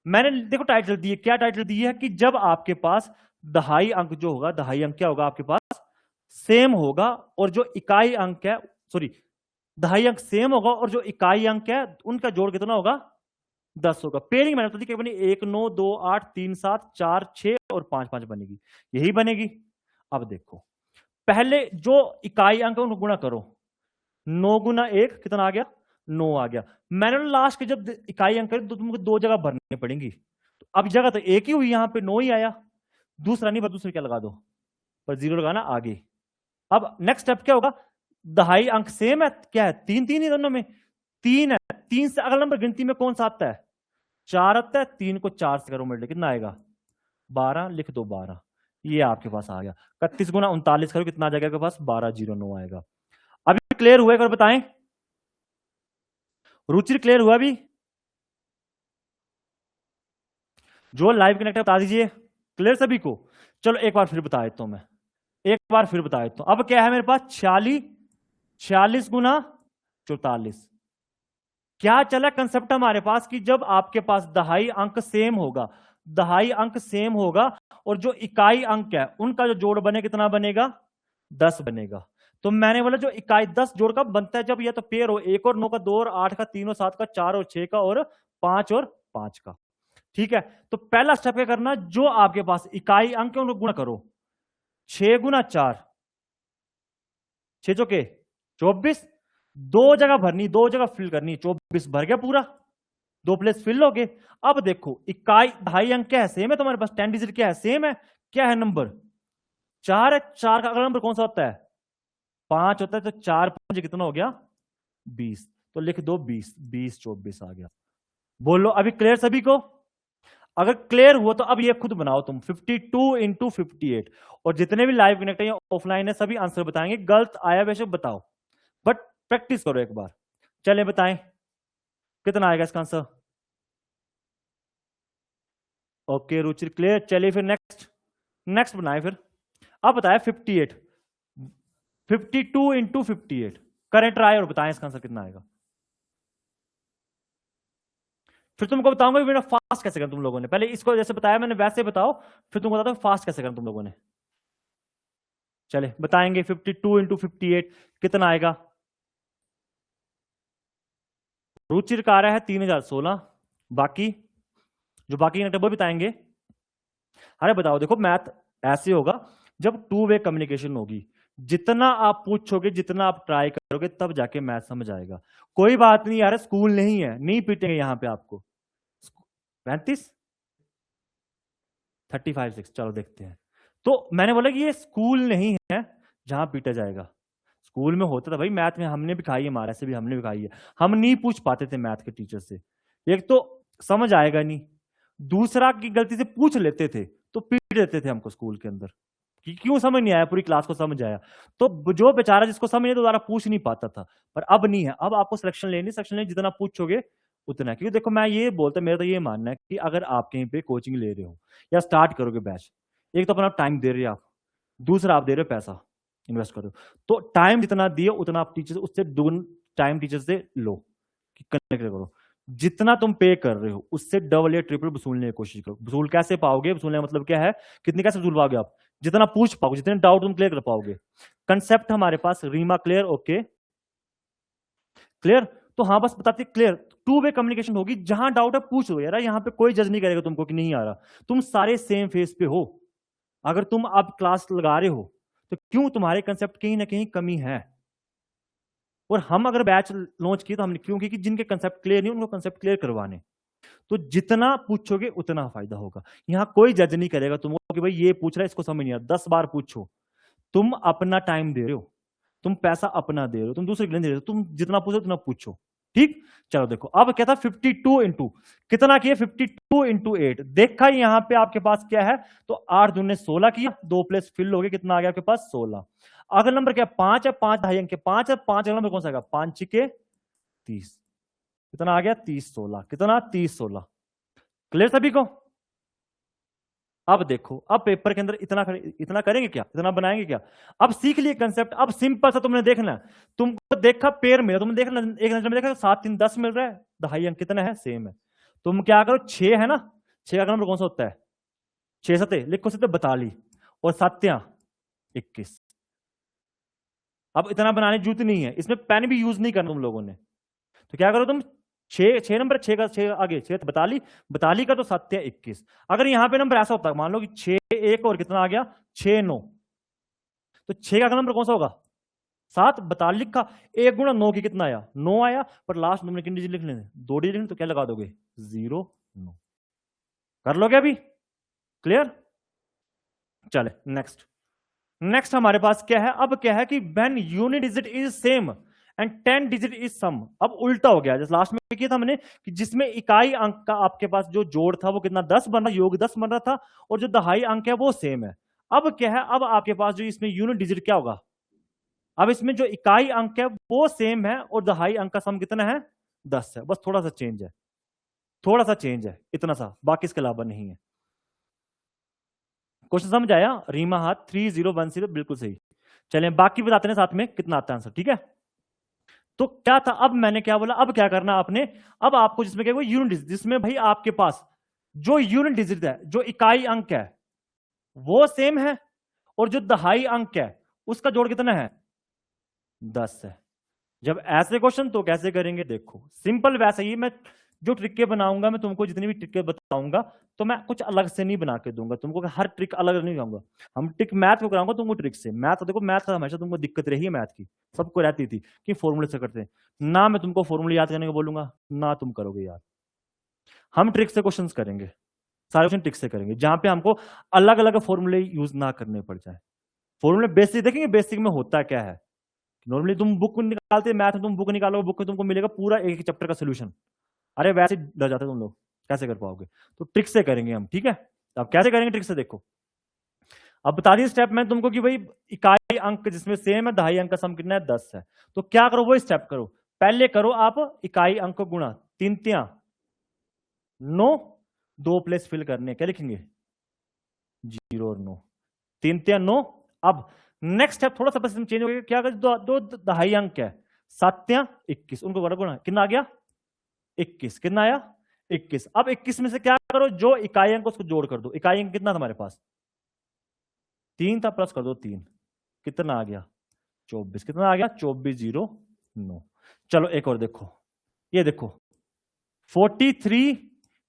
मैंने देखो टाइटल दिए, क्या टाइटल दिए है कि जब आपके पास दहाई अंक जो होगा, दहाई अंक क्या होगा आपके पास? सेम होगा। और जो इकाई अंक है, सॉरी, दहाई अंक सेम होगा और जो इकाई अंक है उनका जोड़ कितना होगा? 10 होगा। पेयरिंग मैंने तो दी, बनी 1 9 2 8 3 7 4 6 और 5 5 बनेगी, यही बनेगी। अब देखो, पहले जो इकाई अंक है उनको गुणा करो। 9 गुना 1 कितना आ गया? 9 आ गया। मैंने लास्ट के जब इकाई अंक तो तुमको 2 जगह भरनी पड़ेंगी, तो अब जगह तो एक ही हुई, यहां पे 9 ही आया। दूसरा नहीं, दूसरे क्या लगा दो, पर 0 लगाना आगे। अब नेक्स्ट स्टेप क्या होगा? दहाई अंक सेम है, क्या है? 3 3 ही दोनों में, 3 है। 3 से अगला नंबर गिनती में कौन सा आता है? 4 आता है। 3 को 4 से करो मल्टीप्लाई, कितना आएगा? 12, लिख दो 12। ये आपके पास आ गया। 31 गुना 39 करो, कितना आ जाएगा आपके पास? 1209 आएगा। अभी क्लियर हुआ? एक बार बताएं, रुचि क्लियर हुआ अभी? जो लाइव कनेक्ट है बता दीजिए, क्लियर सभी को? चलो एक बार फिर बता देता हूं मैं, एक बार फिर बता देता हूं। अब क्या है मेरे पास? 46 गुना 44। क्या चला कंसेप्ट हमारे पास कि जब आपके पास दहाई अंक सेम होगा, दहाई अंक सेम होगा, और जो इकाई अंक है उनका जो जोड़ बने कितना बनेगा? 10 बनेगा। तो मैंने बोला जो इकाई 10 जोड़ कब बनता है? जब ये तो पेयर हो, 1 और 9 का, 2 और 8 का, 3 और 7 का, 4 और 6 का, और 5 और 5 का। ठीक है, तो पहला स्टेप क्या करना? जो आपके पास इकाई अंक है उनको गुणा करो। 6 गुना 4, 6 चौके 24, 2 जगह भरनी, 2 जगह फिल करनी, 24 भर गया पूरा, 2 प्लेस फिल हो गए। अब देखो, इकाई दहाई अंक क्या है? सेम है तुम्हारे पास, 10 डिजिट क्या है? सेम है। क्या है नंबर? 4 है। 4 का अगला नंबर कौन सा होता है? 5 होता है। तो 4 5 कितना हो गया? 20। तो लिख दो 20, 20 24 आ गया। बोलो अभी क्लियर सभी को? अगर क्लियर हुआ तो अब ये खुद बनाओ तुम, 52 इंटू 58। और जितने भी लाइव कनेक्ट है ऑफलाइन है, सभी आंसर बताएंगे। गलत आया बेशक बताओ, बट प्रैक्टिस करो एक बार। चले बताएं कितना आएगा इसका आंसर? ओके रुचि क्लियर। चलिए फिर नेक्स्ट, नेक्स्ट बनाए फिर। अब बताए 58, 52 इंटू 58 करेंट आए, और बताएं इसका आंसर कितना आएगा? फिर तुमको बताऊंगा मेरा फास्ट कैसे करना तुम लोगों ने। पहले इसको जैसे बताया मैंने वैसे बताओ, फिर तुमको बताता हूं फास्ट कैसे करना तुम लोगों ने। चले बताएंगे 52 इंटू 58 कितना आएगा? रुचि का आ रहा है 3016। बाकी जो बाकी वो बताएंगे। अरे बताओ, देखो मैथ ऐसे होगा जब 2 वे कम्युनिकेशन होगी। जितना आप पूछोगे, जितना आप ट्राई करोगे, तब जाके मैथ समझ आएगा। कोई बात नहीं यार, स्कूल नहीं है, नहीं पीटेंगे यहां पे आपको। 35 35 6, चलो देखते हैं। तो मैंने बोला कि ये स्कूल नहीं है जहां पीटा जाएगा। स्कूल में होता था भाई मैथ में, हमने भी खाई है मार, ऐसे भी हमने भी खाई है। हम नहीं पूछ पाते थे मैथ के टीचर से, एक तो समझ आएगा नहीं, दूसरा की गलती से पूछ लेते थे तो पीट देते थे हमको स्कूल के अंदर कि क्यों समझ नहीं आया, पूरी क्लास को समझ आया। तो जो बेचारा जिसको समझ नहीं दोबारा पूछ नहीं पाता था, पर अब नहीं है, अब आपको सिलेक्शन लेनी जितना पूछोगे उतना। क्योंकि देखो मैं ये बोलता, मेरा तो ये मानना है कि अगर आप कहीं पे कोचिंग ले रहे हो या स्टार्ट करोगे बैच, एक तो अपना टाइम दे रहे हो आप, दूसरा आप दे रहे हो पैसा इन्वेस्ट कर रहे हो, तो टाइम जितना दिए उतना आप टीचर उससे दुगुना टाइम टीचर से लो कि कनेक्ट करो। जितना तुम पे कर रहे हो उससे डबल या ट्रिपल वसूलने की कोशिश करो। वसूल कैसे पाओगे, वसूलने का मतलब क्या है, कितनी कैसे वसूल पाओगे आप, जितना पूछ पाओगे, जितने डाउट तुम क्लियर कर पाओगे। कंसेप्ट हमारे पास, रीमा क्लियर, ओके क्लियर। तो हाँ बस बताते क्लियर, टू वे कम्युनिकेशन होगी, जहां डाउट है पूछ लो यार, यहाँ पे कोई जज नहीं करेगा तुमको कि नहीं आ रहा, तुम सारे सेम फेस पे हो। अगर तुम अब क्लास लगा रहे हो तो क्यों तुम्हारे कंसेप्ट कहीं ना कहीं कमी है, और हम अगर बैच लॉन्च किए तो हमने क्यों, क्योंकि जिनके कंसेप्ट क्लियर नहीं उनको कंसेप्ट क्लियर करवाने। तो जितना पूछोगे उतना फायदा होगा। यहां कोई जज नहीं करेगा तुमको कि भाई ये पूछ रहा है इसको समझ नहीं आता, 10 बार पूछो। तुम अपना टाइम दे रहे हो, तुम पैसा अपना दे रहे हो, तुम दूसरे के लिए दे रहे हो, तुम जितना पूछो उतना पूछो। ठीक, चलो देखो अब क्या था, 52 इंटू कितना किया, 52 इंटू 8। देखा यहां पे आपके पास क्या है, तो 8 दूने 16 किया, 2 प्लेस फिल हो गए, कितना आ गया आपके पास 16। अगला नंबर क्या, 5 है, 5 ढाई अंक के 5 है, 5 अगला नंबर कौन सा आएगा, 5 छिके 30, कितना आ गया 30 16, कितना 30 16। क्लियर सभी को। अब देखो, अब पेपर के अंदर इतना करेंगे क्या, इतना बनाएंगे क्या, अब सीख लिए कंसेप्ट। अब सिंपल सा तुमने देखना, तुमको देखा पेयर मिला, तुमने देखना एक नजर में देखा 7 3 10 मिल रहा है, ढाई अंक कितना है, सेम है। तुम क्या करो, 6 है ना, 6 का नंबर कौन सा होता है, 6 सते लिखो, सते 42 और 7 21। अब इतना बनाने की जरूरत नहीं है, इसमें पेन भी यूज नहीं करना तुम लोगों ने। तो क्या करो तुम, 6 नंबर, 6 का 6 आगे 6 42, 42 का तो 7 21। अगर यहां पे नंबर ऐसा होता, मान लो कि 6 1 और कितना आ गया 6 9, तो 6 का नंबर कौन सा होगा 7, 42 का 1 गुणा 9 की कितना आया 9 आया, पर लास्ट तुमने कितनी डिजिट लिख लेने, 2 डिजिट, तो क्या लगा दोगे 0 9। कर लोगे अभी, क्लियर। चले नेक्स्ट, नेक्स्ट हमारे पास क्या है, अब क्या है कि when unit digit is same and 10 digit is sum. अब उल्टा हो गया, जैसे लास्ट में किया था हमने कि जिसमें इकाई अंक का आपके पास जो जोड़ था वो कितना 10 बन रहा, योग 10 बन रहा था, और जो दहाई अंक है वो सेम है। अब क्या है, अब आपके पास जो इसमें यूनिट डिजिट क्या होगा, अब इसमें जो इकाई अंक है वो सेम है और दहाई अंक का सम कितना है 10 है, बस थोड़ा सा चेंज है, थोड़ा सा चेंज है, इतना सा, बाकी इसके अलावा नहीं है। क्वेश्चन समझ आया, रीमा हाथ 3010 बिल्कुल सही। चलें बाकी बताते हैं साथ में कितना आता है आंसर, ठीक है। तो क्या था, अब मैंने क्या बोला, अब क्या करना आपने, अब आपको जिसमें क्या यूनिट डिजिट, जिसमें भाई आपके पास जो यूनिट डिजिट है, जो इकाई अंक है वो सेम है, और जो दहाई अंक है उसका जोड़ कितना है 10 है। जब ऐसे क्वेश्चन तो कैसे करेंगे, देखो सिंपल वैसे ही, मैं जो ट्रिकें बनाऊंगा, मैं तुमको जितनी भी ट्रिकें बताऊंगा तो मैं कुछ अलग से नहीं बना के दूंगा तुमको, हर ट्रिक अलग नहीं कराऊंगा। हम ट्रिक मैथ को कराऊंगा तुमको ट्रिक से। मैथ देखो, मैथ का हमेशा तुमको दिक्कत रही है, मैथ की सबको रहती थी कि फॉर्मूले से करते हैं ना, मैं तुमको फॉर्मूले याद करने को बोलूंगा ना तुम करोगे याद। हम ट्रिक से क्वेश्चन करेंगे, सारे क्वेश्चन ट्रिक से करेंगे, जहां पे हमको अलग अलग फॉर्मूले यूज ना करने पड़ जाए। फॉर्मूले बेसिक देखेंगे, बेसिक में होता क्या है। नॉर्मली तुम बुक निकालते मैथ में, तुम बुक निकालोगे, बुक में तुमको मिलेगा पूरा एक चैप्टर का सोल्यूशन, अरे वैसे डर जाते तुम लोग, कैसे कर पाओगे। तो ट्रिक से करेंगे हम, ठीक है। अब कैसे करेंगे ट्रिक से, देखो अब बता दी स्टेप में तुमको कि भाई इकाई अंक जिसमें सेम है, दहाई अंक का सम कितना है 10 है। तो क्या करो, वो स्टेप करो, पहले करो आप इकाई अंक को गुणा, 3 3 9, 2 प्लेस फिल करने, क्या लिखेंगे 0 और 9, 3 3 9। अब नेक्स्ट स्टेप थोड़ा सा बस चेंज हो गया, क्या अगर दो दहाई अंक है 7 21, उनको बड़ा गुणा, कितना आ गया 21, कितना आया 21। अब 21 में से क्या करो, जो इकाई अंक उसको जोड़ कर दो, इकाई अंक कितना तुम्हारे पास 3 था, प्लस कर दो 3, कितना आ गया 24, कितना आ गया 24 0 9। चलो एक और देखो, ये देखो 43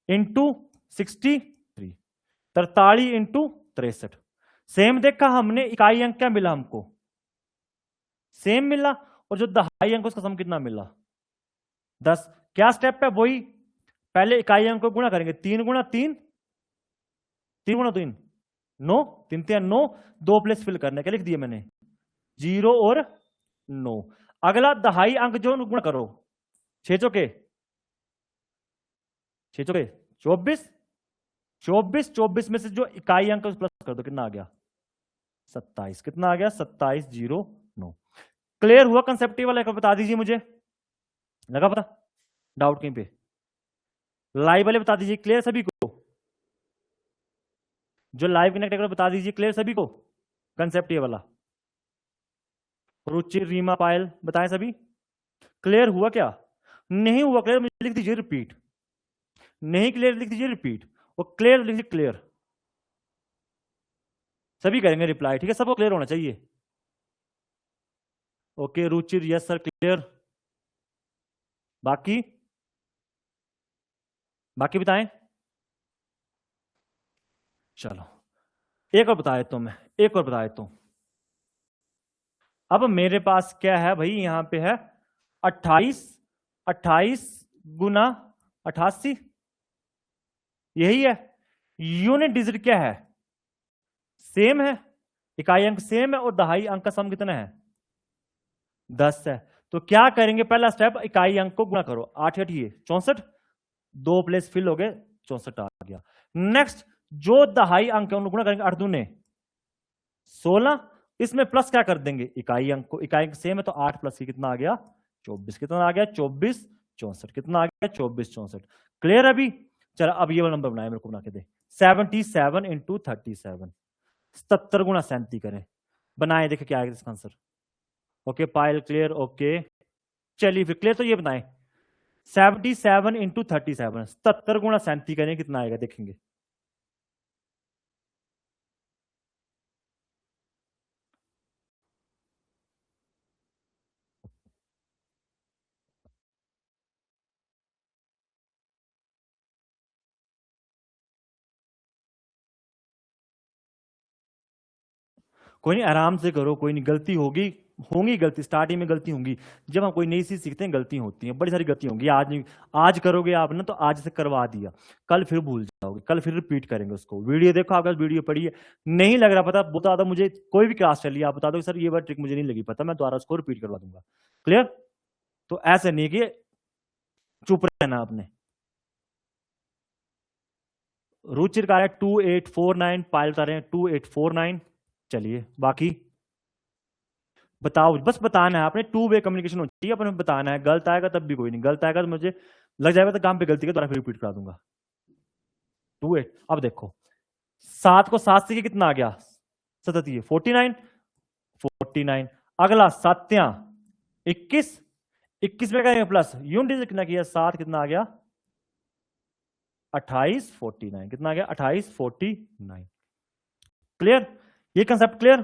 इंटू 63, 43 इंटू 63, सेम देखा हमने, इकाई अंक क्या मिला हमको सेम मिला, और जो दहाई अंक उसका सम कितना मिला 10। क्या स्टेप है, वही पहले इकाई अंक को गुणा करेंगे, 3 गुणा 3, 3 गुणा 3 9, 3 3 9, 2 प्लेस फिल करने, क्या लिख दिया मैंने, 0 और 9। अगला दहाई अंक जो गुणा करो, 6 चौके 6 चौके 24, 24 24 में से जो इकाई अंक प्लस कर दो, कितना आ गया 27, कितना आ गया 27 0 9। क्लियर हुआ कंसेप्टिव वाला, एक बता दीजिए मुझे, लगा पता, डाउट कहीं पे, लाइव वाले बता दीजिए, क्लियर सभी को, जो लाइव कनेक्ट कर बता दीजिए, क्लियर सभी को कंसेप्ट ये वाला, रुचि रीमा पायल बताएं सभी, क्लियर हुआ क्या, नहीं हुआ क्लियर मुझे लिख दीजिए रिपीट, नहीं क्लियर लिख दीजिए रिपीट, और क्लियर लिख दीजिए क्लियर, सभी करेंगे रिप्लाई, ठीक है, सबको क्लियर होना चाहिए। Okay Ruchir yes sir clear, बाकी बाकी बताएं, चलो एक और बता देता हूं मैं, एक और बता देता हूं। अब मेरे पास क्या है भाई, यहां पे है 28, 28 गुना 88, यही है। यूनिट डिजिट क्या है, सेम है, इकाई अंक सेम है, और दहाई अंक का सम कितना है 10 है। तो क्या करेंगे, पहला स्टेप इकाई अंक को गुणा करो, 8 8 ये 64, 2 प्लेस फिल हो गए, 64 आ गया। नेक्स्ट जो दहाई अंक है उनको गुणा करेंगे 8 दूने 16, इसमें प्लस क्या कर देंगे इकाई अंक को, इकाई अंक सेम है तो 8 प्लस कितना आ गया 24, कितना आ गया 24 64, कितना आ गया 24 64। क्लियर अभी, चलो अब ये वाला नंबर बनाए, मेरे को बना के दे, 77 इंटू 37, 77 गुणा 37 करें, बनाए देखे क्या आएगा इसका आंसर। ओके पायल क्लियर, ओके चलिए फिर क्लियर, तो ये बताएं 77 इंटू 37, 77 गुणा 37 करें कितना आएगा देखेंगे। कोई नहीं आराम से करो, कोई नहीं, गलती होगी, होंगी गलती, स्टार्टिंग में गलती होंगी, जब हम कोई नई चीज सीखते हैं गलती होती है, बड़ी सारी गलती होंगी। आज नहीं, आज करोगे आप ना तो आज से करवा दिया, कल फिर भूल जाओगे, कल फिर रिपीट करेंगे उसको। वीडियो देखो, आपके वीडियो पढ़ी है, नहीं लग रहा पता, बता दो मुझे, कोई भी क्लास चलिए आप बता दो सर ये बार ट्रिक मुझे नहीं लगी पता, मैं दोबारा उसको रिपीट करवा दूंगा। क्लियर, तो ऐसे नहीं कि चुप रहना आपने। रुचिर का है 2849, पायल बता रहे हैं 2849। चलिए बाकी बताओ, बस बताना है आपने, 2 वे कम्युनिकेशन होनी चाहिए, अपने बताना है, गलत आएगा तब भी कोई नहीं, गलत आएगा तो मुझे लग जाएगा तो काम पे गलती का, दोबारा फिर रिपीट करा दूंगा। 28, अब देखो 7 को 7 से कितना आ गया 37, 49 49, अगला 7 21, 21 में करेंगे प्लस, यूनिट कितना किया 7, कितना आ गया 28 49, कितना आ गया 28 49। क्लियर, ये कंसेप्ट क्लियर,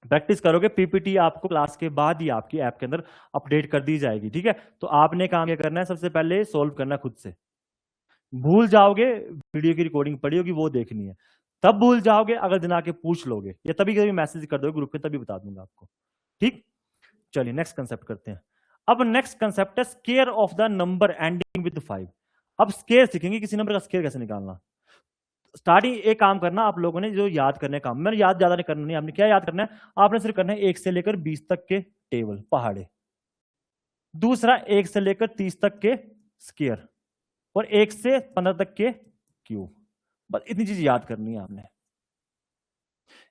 प्रैक्टिस करोगे, पीपीटी आपको क्लास के बाद ही आपकी ऐप के अंदर अपडेट कर दी जाएगी, ठीक है। तो आपने काम क्या करना है, सबसे पहले सोल्व करना खुद से, भूल जाओगे वीडियो की रिकॉर्डिंग पड़ी होगी वो देखनी है, तब भूल जाओगे, अगर दिन आके पूछ लोगे या तभी कभी मैसेज कर दोगे ग्रुप में तभी बता दूंगा आपको, ठीक। चलिए नेक्स्ट कंसेप्ट करते हैं। अब नेक्स्ट कंसेप्ट है square of the number ending with 5। अब स्केयर सीखेंगे, किसी नंबर का स्केयर कैसे निकालना। स्टार्टिंग एक काम करना आप लोगों ने, जो याद करने का काम, मैंने याद ज्यादा नहीं करना, नहीं आपने क्या याद करना है, आपने सिर्फ करना है 1 से लेकर 20 तक के टेबल पहाड़े, दूसरा 1 से लेकर 30 तक के स्केयर, और 1 से 15 तक के क्यूब, बस इतनी चीज याद करनी है आपने।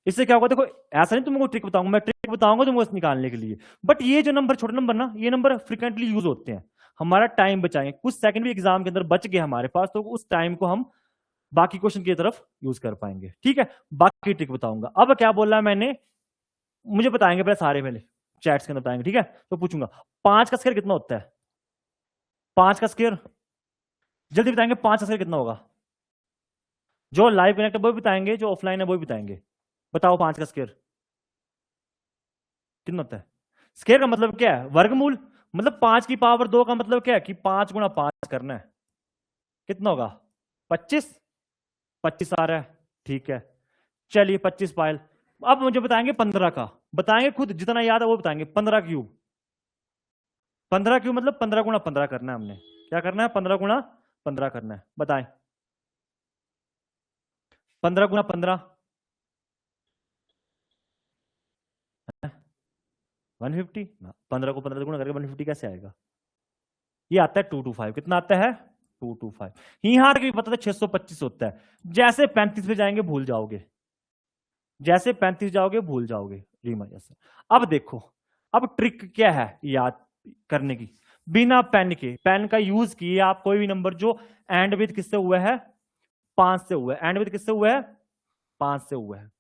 इससे क्या होगा, देखो ऐसा नहीं तुमको ट्रिक बताऊंगा, मैं ट्रिक बताऊंगा तुमको निकालने के लिए, बट ये जो नंबर छोटे नंबर ना, ये नंबर फ्रिक्वेंटली यूज होते हैं, हमारा टाइम बचाएंगे, कुछ सेकंड भी एग्जाम के अंदर बच गए हमारे पास, तो उस टाइम को हम बाकी क्वेश्चन की तरफ यूज कर पाएंगे, ठीक है। बाकी ट्रिक बताऊंगा। अब क्या बोला मैंने, मुझे बताएंगे पहले सारे, पहले चैट्स के अंदर बताएंगे, ठीक है। तो पूछूंगा 5 का स्क्वायर कितना होता है, 5 का स्क्वायर जल्दी बताएंगे, 5 का स्क्वायर कितना होगा, जो लाइव कनेक्ट है वो भी बताएंगे, जो ऑफलाइन है वो भी बताएंगे। बताओ 5 का स्क्वायर कितना होता है। स्क्वायर का मतलब क्या है, वर्गमूल, मतलब 5 की पावर 2 का मतलब क्या है कि 5 गुणा 5 करना है, कितना होगा 25, 25 आ रहा है, ठीक है। चलिए 25 पायल, अब मुझे बताएंगे 15 का, बताएंगे खुद जितना याद है वो बताएंगे। 15 क्यूब, 15 क्यूब मतलब 15 गुणा 15 करना है हमने, क्या करना है 15 गुणा 15 करना है, बताएं 15 गुणा 15 150 ना, 15 को 15 से गुणा करके 150 कैसे आएगा? ये आता है 225। कितना आता है? 225। यहां तक भी पता था 625 होता है। जैसे 35 पे जाएंगे भूल जाओगे, जैसे 35 जाओगे भूल जाओगे। जैसे अब देखो, अब ट्रिक क्या है याद करने की, बिना पेन के, पेन का यूज किए आप कोई भी नंबर जो एंड विद किससे हुआ है? 5 से हुआ है। एंड विद किससे हुआ है? 5 से हुआ है।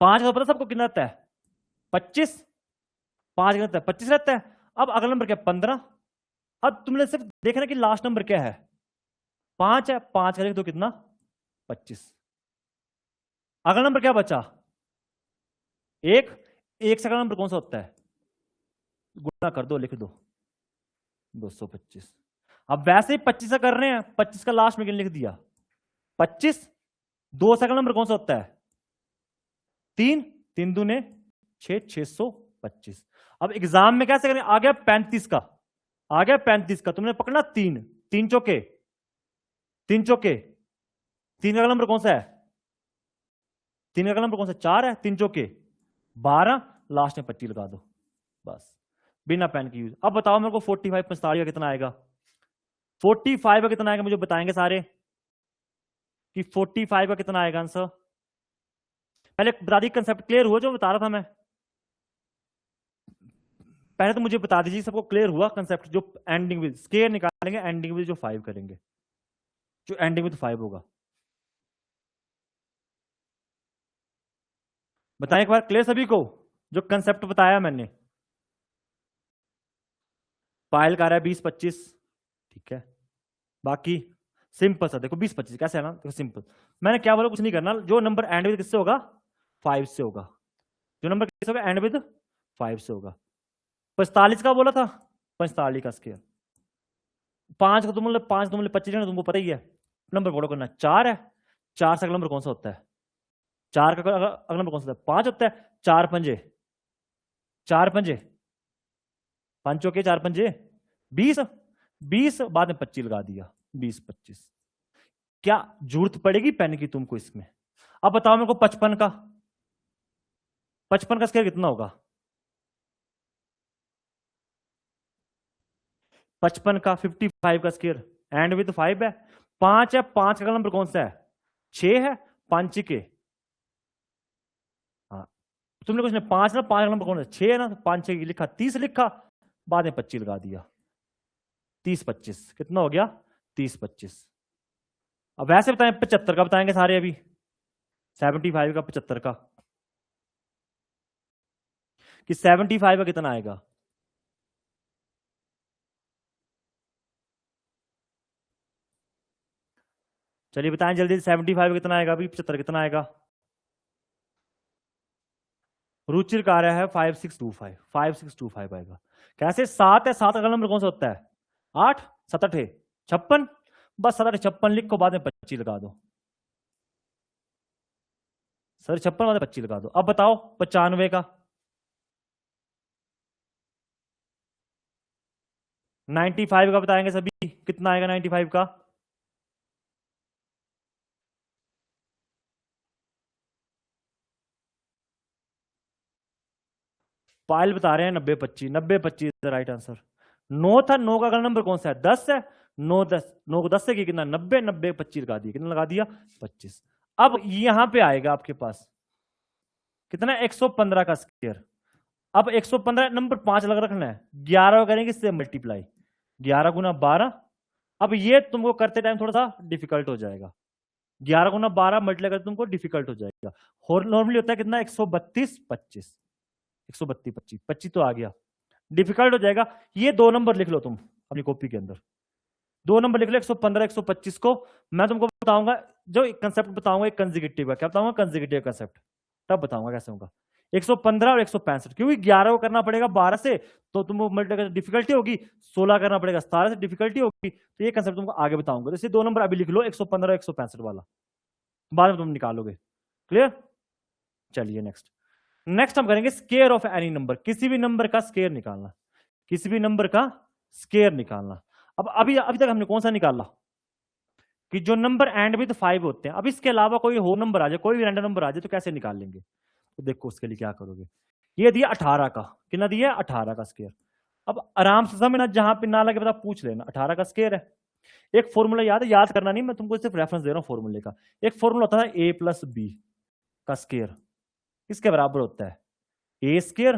5 का पता सबको कितना रहता है? 25। 5 रहता है, 25 रहता है। अब अगला नंबर क्या? 15। अब तुमने सिर्फ देखना कि लास्ट नंबर क्या है? 5 है। 5 का लिख दो कितना? 25। अगला नंबर क्या बचा? 1। 1 से अगला नंबर कौन सा होता है? गुणा कर दो, लिख दो 225। अब वैसे ही 25 से कर रहे हैं, 25 का लास्ट में लिख दिया 25। 2 से अगला नंबर कौन सा होता है? 3। 3 दूने 6, 625। अब एग्जाम में कैसे करें? आ गया 35 का, आ गया 35 का, तुमने पकड़ना 3। 3 चौके, 3 चौके, 3 का अगला नंबर कौन सा है? 3 का अगला नंबर कौन सा? 4 है। 3 चौके 12, लास्ट में 25 लगा दो बस, बिना पेन की यूज। अब बताओ मेरे को 45 45 का कितना आएगा? 45 का कितना आएगा मुझे बताएंगे सारे कि 45 का कितना आएगा आंसर? पहले बता दी, कंसेप्ट क्लियर हुआ जो बता रहा था मैं? पहले तो मुझे बता दीजिए सबको क्लियर हुआ कंसेप्ट? जो एंडिंग विद स्केयर निकालेंगे, एंडिंग विद जो 5 करेंगे, जो एंडिंग विद 5 होगा, बताएं एक बार क्लियर सभी को जो कंसेप्ट बताया मैंने। पायल का रहा है 20 25, ठीक है। बाकी सिंपल सा देखो 20 25 कैसे है ना, देखो सिंपल। मैंने क्या बोला? कुछ नहीं करना, जो नंबर एंड विद किससे होगा? 5 से होगा। जो नंबर किससे होगा? एंड विद 5 से होगा। 45 का बोला था, 45 का स्केयर। 5 का तुम 5 तुम 25 है, तुमको पता ही है। नंबर बोलो करना 4 है। 4 से अगला नंबर कौन सा होता है? 4 का अगला नंबर कौन सा होता है? 5 होता है। 4 पंजे, 4 पंजे, 5 चौके 4 पंजे 20, 20 बाद में 25 लगा दिया 20 25। क्या जरूरत पड़ेगी पेन की तुमको इसमें? अब बताओ मेरे को 55 का, 55 का स्केयर कितना होगा? 55 का 55 का स्केयर एंड विद 5 है। 5 है। 5 का नंबर कौन सा है? 6 है। 5 के, हाँ तुमने कुछ नहीं, 5 ना, 5 का नंबर कौन सा? 6 है ना, 5 6 लिखा, 30 लिखा, बाद में 25 लगा दिया 30 25। कितना हो गया? 30 25। अब वैसे बताएं 75 का बताएंगे सारे अभी। 75 का 75 का, कि 75 का कितना आएगा? चलिए बताएं जल्दी, 75 का कितना आएगा? अभी 75 कितना आएगा? रुचिर का आ रहा है 5625, 5625 आएगा। कैसे? 7 है। 7 का नंबर कौन सा होता है? 8, 7 8 56, बस 7 8 56 लिखो, बाद में 25 लगा दो सर, 56 बाद में 25 लगा दो। अब बताओ 95 का, 95 का बताएंगे सभी, कितना आएगा 95 का? पायल बता रहे हैं 90 25, 90 25 राइट आंसर। 9 था। 9 का अगला नंबर कौन सा है? 10 है। 9 10, 9 को 10 से कितना? 90 90 25 लगा दिया, कितना लगा दिया? 25। अब यहां पे आएगा आपके पास कितना? 115 का स्क्वायर। अब 115 नंबर 5 लग रखना है, 11 करेंगे इससे मल्टीप्लाई, 11 गुना 12। अब ये तुमको करते टाइम थोड़ा सा डिफिकल्ट हो जाएगा, 11 गुना 12 मल्टीप्लाई करते तुमको डिफिकल्ट हो जाएगा। और नॉर्मली होता है कितना? 132 25, 132 25, 25 तो आ गया, डिफिकल्ट हो जाएगा। ये दो नंबर लिख लो तुम अपनी कॉपी के अंदर, दो नंबर लिख लो 115 125 को। मैं तुमको बताऊंगा जो कंसेप्ट बताऊंगा एक कंसेक्यूटिव का, क्या बताऊंगा? कंसेक्यूटिव कंसेप्ट, तब बताऊंगा कैसे होगा 115 और 165, क्योंकि 11 को करना पड़ेगा 12 से तो तुमको मल्टीप्लाई डिफिकल्टी होगी, 16 करना पड़ेगा 17 से डिफिकल्टी होगी। तो ये कंसेप्ट तुमको आगे बताऊंगा। तो इसे दो नंबर अभी लिख लो 115 165 वाला, बाद में तुम निकालोगे। क्लियर? चलिए नेक्स्ट, नेक्स्ट हम करेंगे स्केयर ऑफ एनी नंबर, किसी भी नंबर का स्केयर निकालना, किसी भी नंबर का स्केयर निकालना। अब अभी तक हमने कौन सा निकाला कि जो नंबर एंड विद 5 होते हैं। अब इसके अलावा कोई होल नंबर आ जाए, कोई भी रैंडम नंबर आ जाए तो कैसे निकाल लेंगे? तो देखो उसके लिए क्या करोगे, ये दिया 18 का, कितना दिया 18 का स्क्वायर। अब आराम से समझना, जहां पे ना लगे पता पूछ लेना, 18 का स्क्वायर है। एक फॉर्मूला याद है, याद करना नहीं, मैं तुमको सिर्फ रेफरेंस दे रहा हूं फॉर्मूले का। एक फॉर्मूला होता है ए प्लस बी का स्क्वायर, किसके बराबर होता है, A square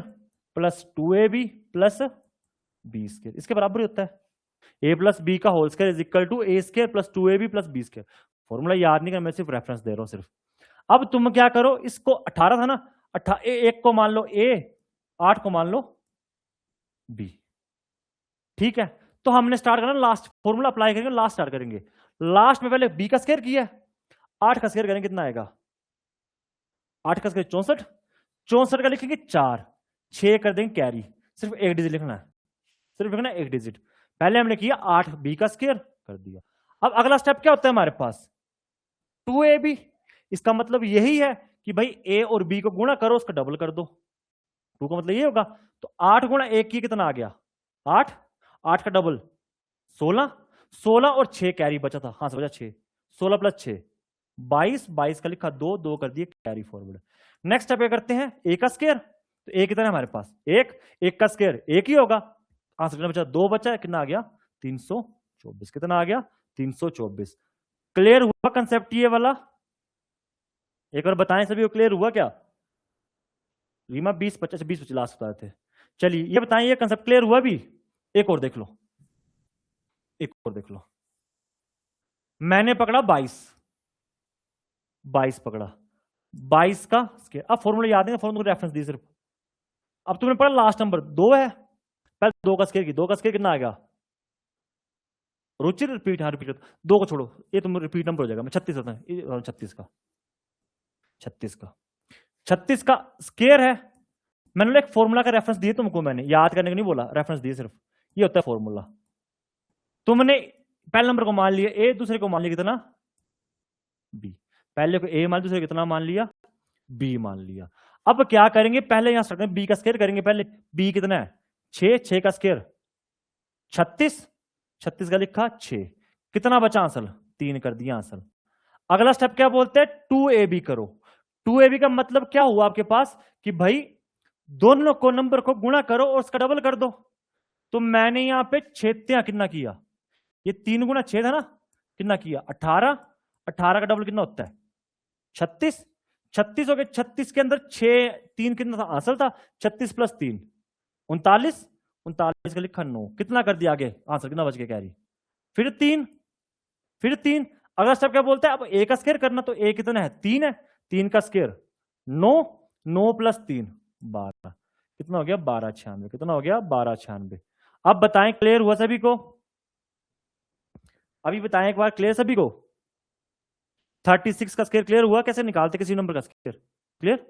plus 2ab plus B square, इसके बराबर होता है। ए प्लस बी का whole square is equal to A square plus 2ab plus B square. Formula याद नहीं करना, मैं सिर्फ रेफरेंस दे रहा हूं सिर्फ। अब तुम क्या करो, इसको 18 था ना, एक को मान लो ए, 8 को मान लो बी, ठीक है। तो हमने स्टार्ट करना लास्ट, फॉर्मूला अप्लाई करेंगे, लास्ट स्टार्ट करेंगे। लास्ट में पहले बी का स्क्वायर किया, 8 का स्क्वायर करेंगे, कितना आएगा 8 का स्क्वायर 64, 64 का लिखेंगे 4, 6 कर देंगे कैरी, सिर्फ एक डिजिट लिखना है, सिर्फ लिखना है एक डिजिट। पहले हमने किया 8 बी का स्क्वायर कर दिया। अब अगला स्टेप क्या होता है हमारे पास, 2ab। इसका मतलब यही है कि भाई ए और बी को गुणा करो, उसका डबल कर दो, 2 का मतलब ये होगा। तो 8 गुणा 1 की कितना आ गया 8, 8 का डबल 16, 16 और 6 कैरी बचा था, हाँ से बचा 6, 16 प्लस 6 22, 22 का लिखा 2, 2 कर दिए कैरी फॉरवर्ड। नेक्स्ट स्टेप क्या करते हैं, ए का स्क्वायर, तो ए कितना है हमारे पास 1, 1 का स्क्वायर 1 ही होगा, आंसर कितना बचा 2 बचा है, कितना आ गया 324, कितना आ गया 324। क्लियर हुआ कंसेप्ट ये वाला, एक बार बताएं सभी को क्लियर हुआ क्या। रीमा 20-25 लास्ट बता रहे थे। चलिए ये बताएं, ये कंसेप्ट क्लियर हुआ भी। एक और देख लो, एक और देख लो। मैंने पकड़ा 22, 22 पकड़ा, 22 का स्क्वायर। अब फॉर्मूला याद है, फॉर्मूला रेफरेंस दी सिर्फ। अब तुमने पढ़ा लास्ट नंबर 2 है, पहले 2 का स्क्वायर की, 2 का स्क्वायर कितना आएगा रुचि, रिपीट, हाँ रिपीट, 2 को छोड़ो, ये तुम रिपीट नंबर हो जाएगा। मैं 36 होता है, 36 का 36 का स्क्वायर है। मैंने एक फॉर्मूला का रेफरेंस दिए तुमको, मैंने याद करने को नहीं बोला, रेफरेंस दिए सिर्फ। ये होता है फॉर्मूला। तुमने पहले नंबर को मान लिया ए, दूसरे को मान लिया कितना बी, पहले को ए मान, दूसरे को कितना मान लिया बी मान लिया। अब क्या करेंगे, पहले यहां स्टार्ट बी का स्क्वायर करेंगे। पहले बी कितना है 6, 6 का स्क्वायर 36, 36 का लिखा 6, कितना बचा आंसर 3 कर दिया आंसर। अगला स्टेप क्या बोलते हैं 2ab करो। 2ab का मतलब क्या हुआ आपके पास कि भाई दोनों को नंबर को गुणा करो और उसका डबल कर दो। तो मैंने यहां पे 6 कितना किया, ये 3 गुणा 6 था ना, कितना किया 18, 18 का डबल कितना होता है 36, 36 हो गए, 36 के अंदर 6, 3 कितना था आंसर था 36 प्लस 3 39, 39 का लिखा 9, कितना कर दिया आगे आंसर कितना बच गया कैरी, फिर 3, फिर 3। अगला स्टेप क्या बोलता है, अब ए का स्क्वायर करना, तो ए कितना है 3 है, 3 का स्क्वायर 9, 9 प्लस 3 12, कितना हो गया 1296, कितना हो गया 1296। अब बताएं क्लियर हुआ सभी को, अभी बताएं एक बार क्लियर सभी को। 36 का स्क्वायर क्लियर हुआ, कैसे निकालते किसी नंबर का स्क्वायर, क्लियर।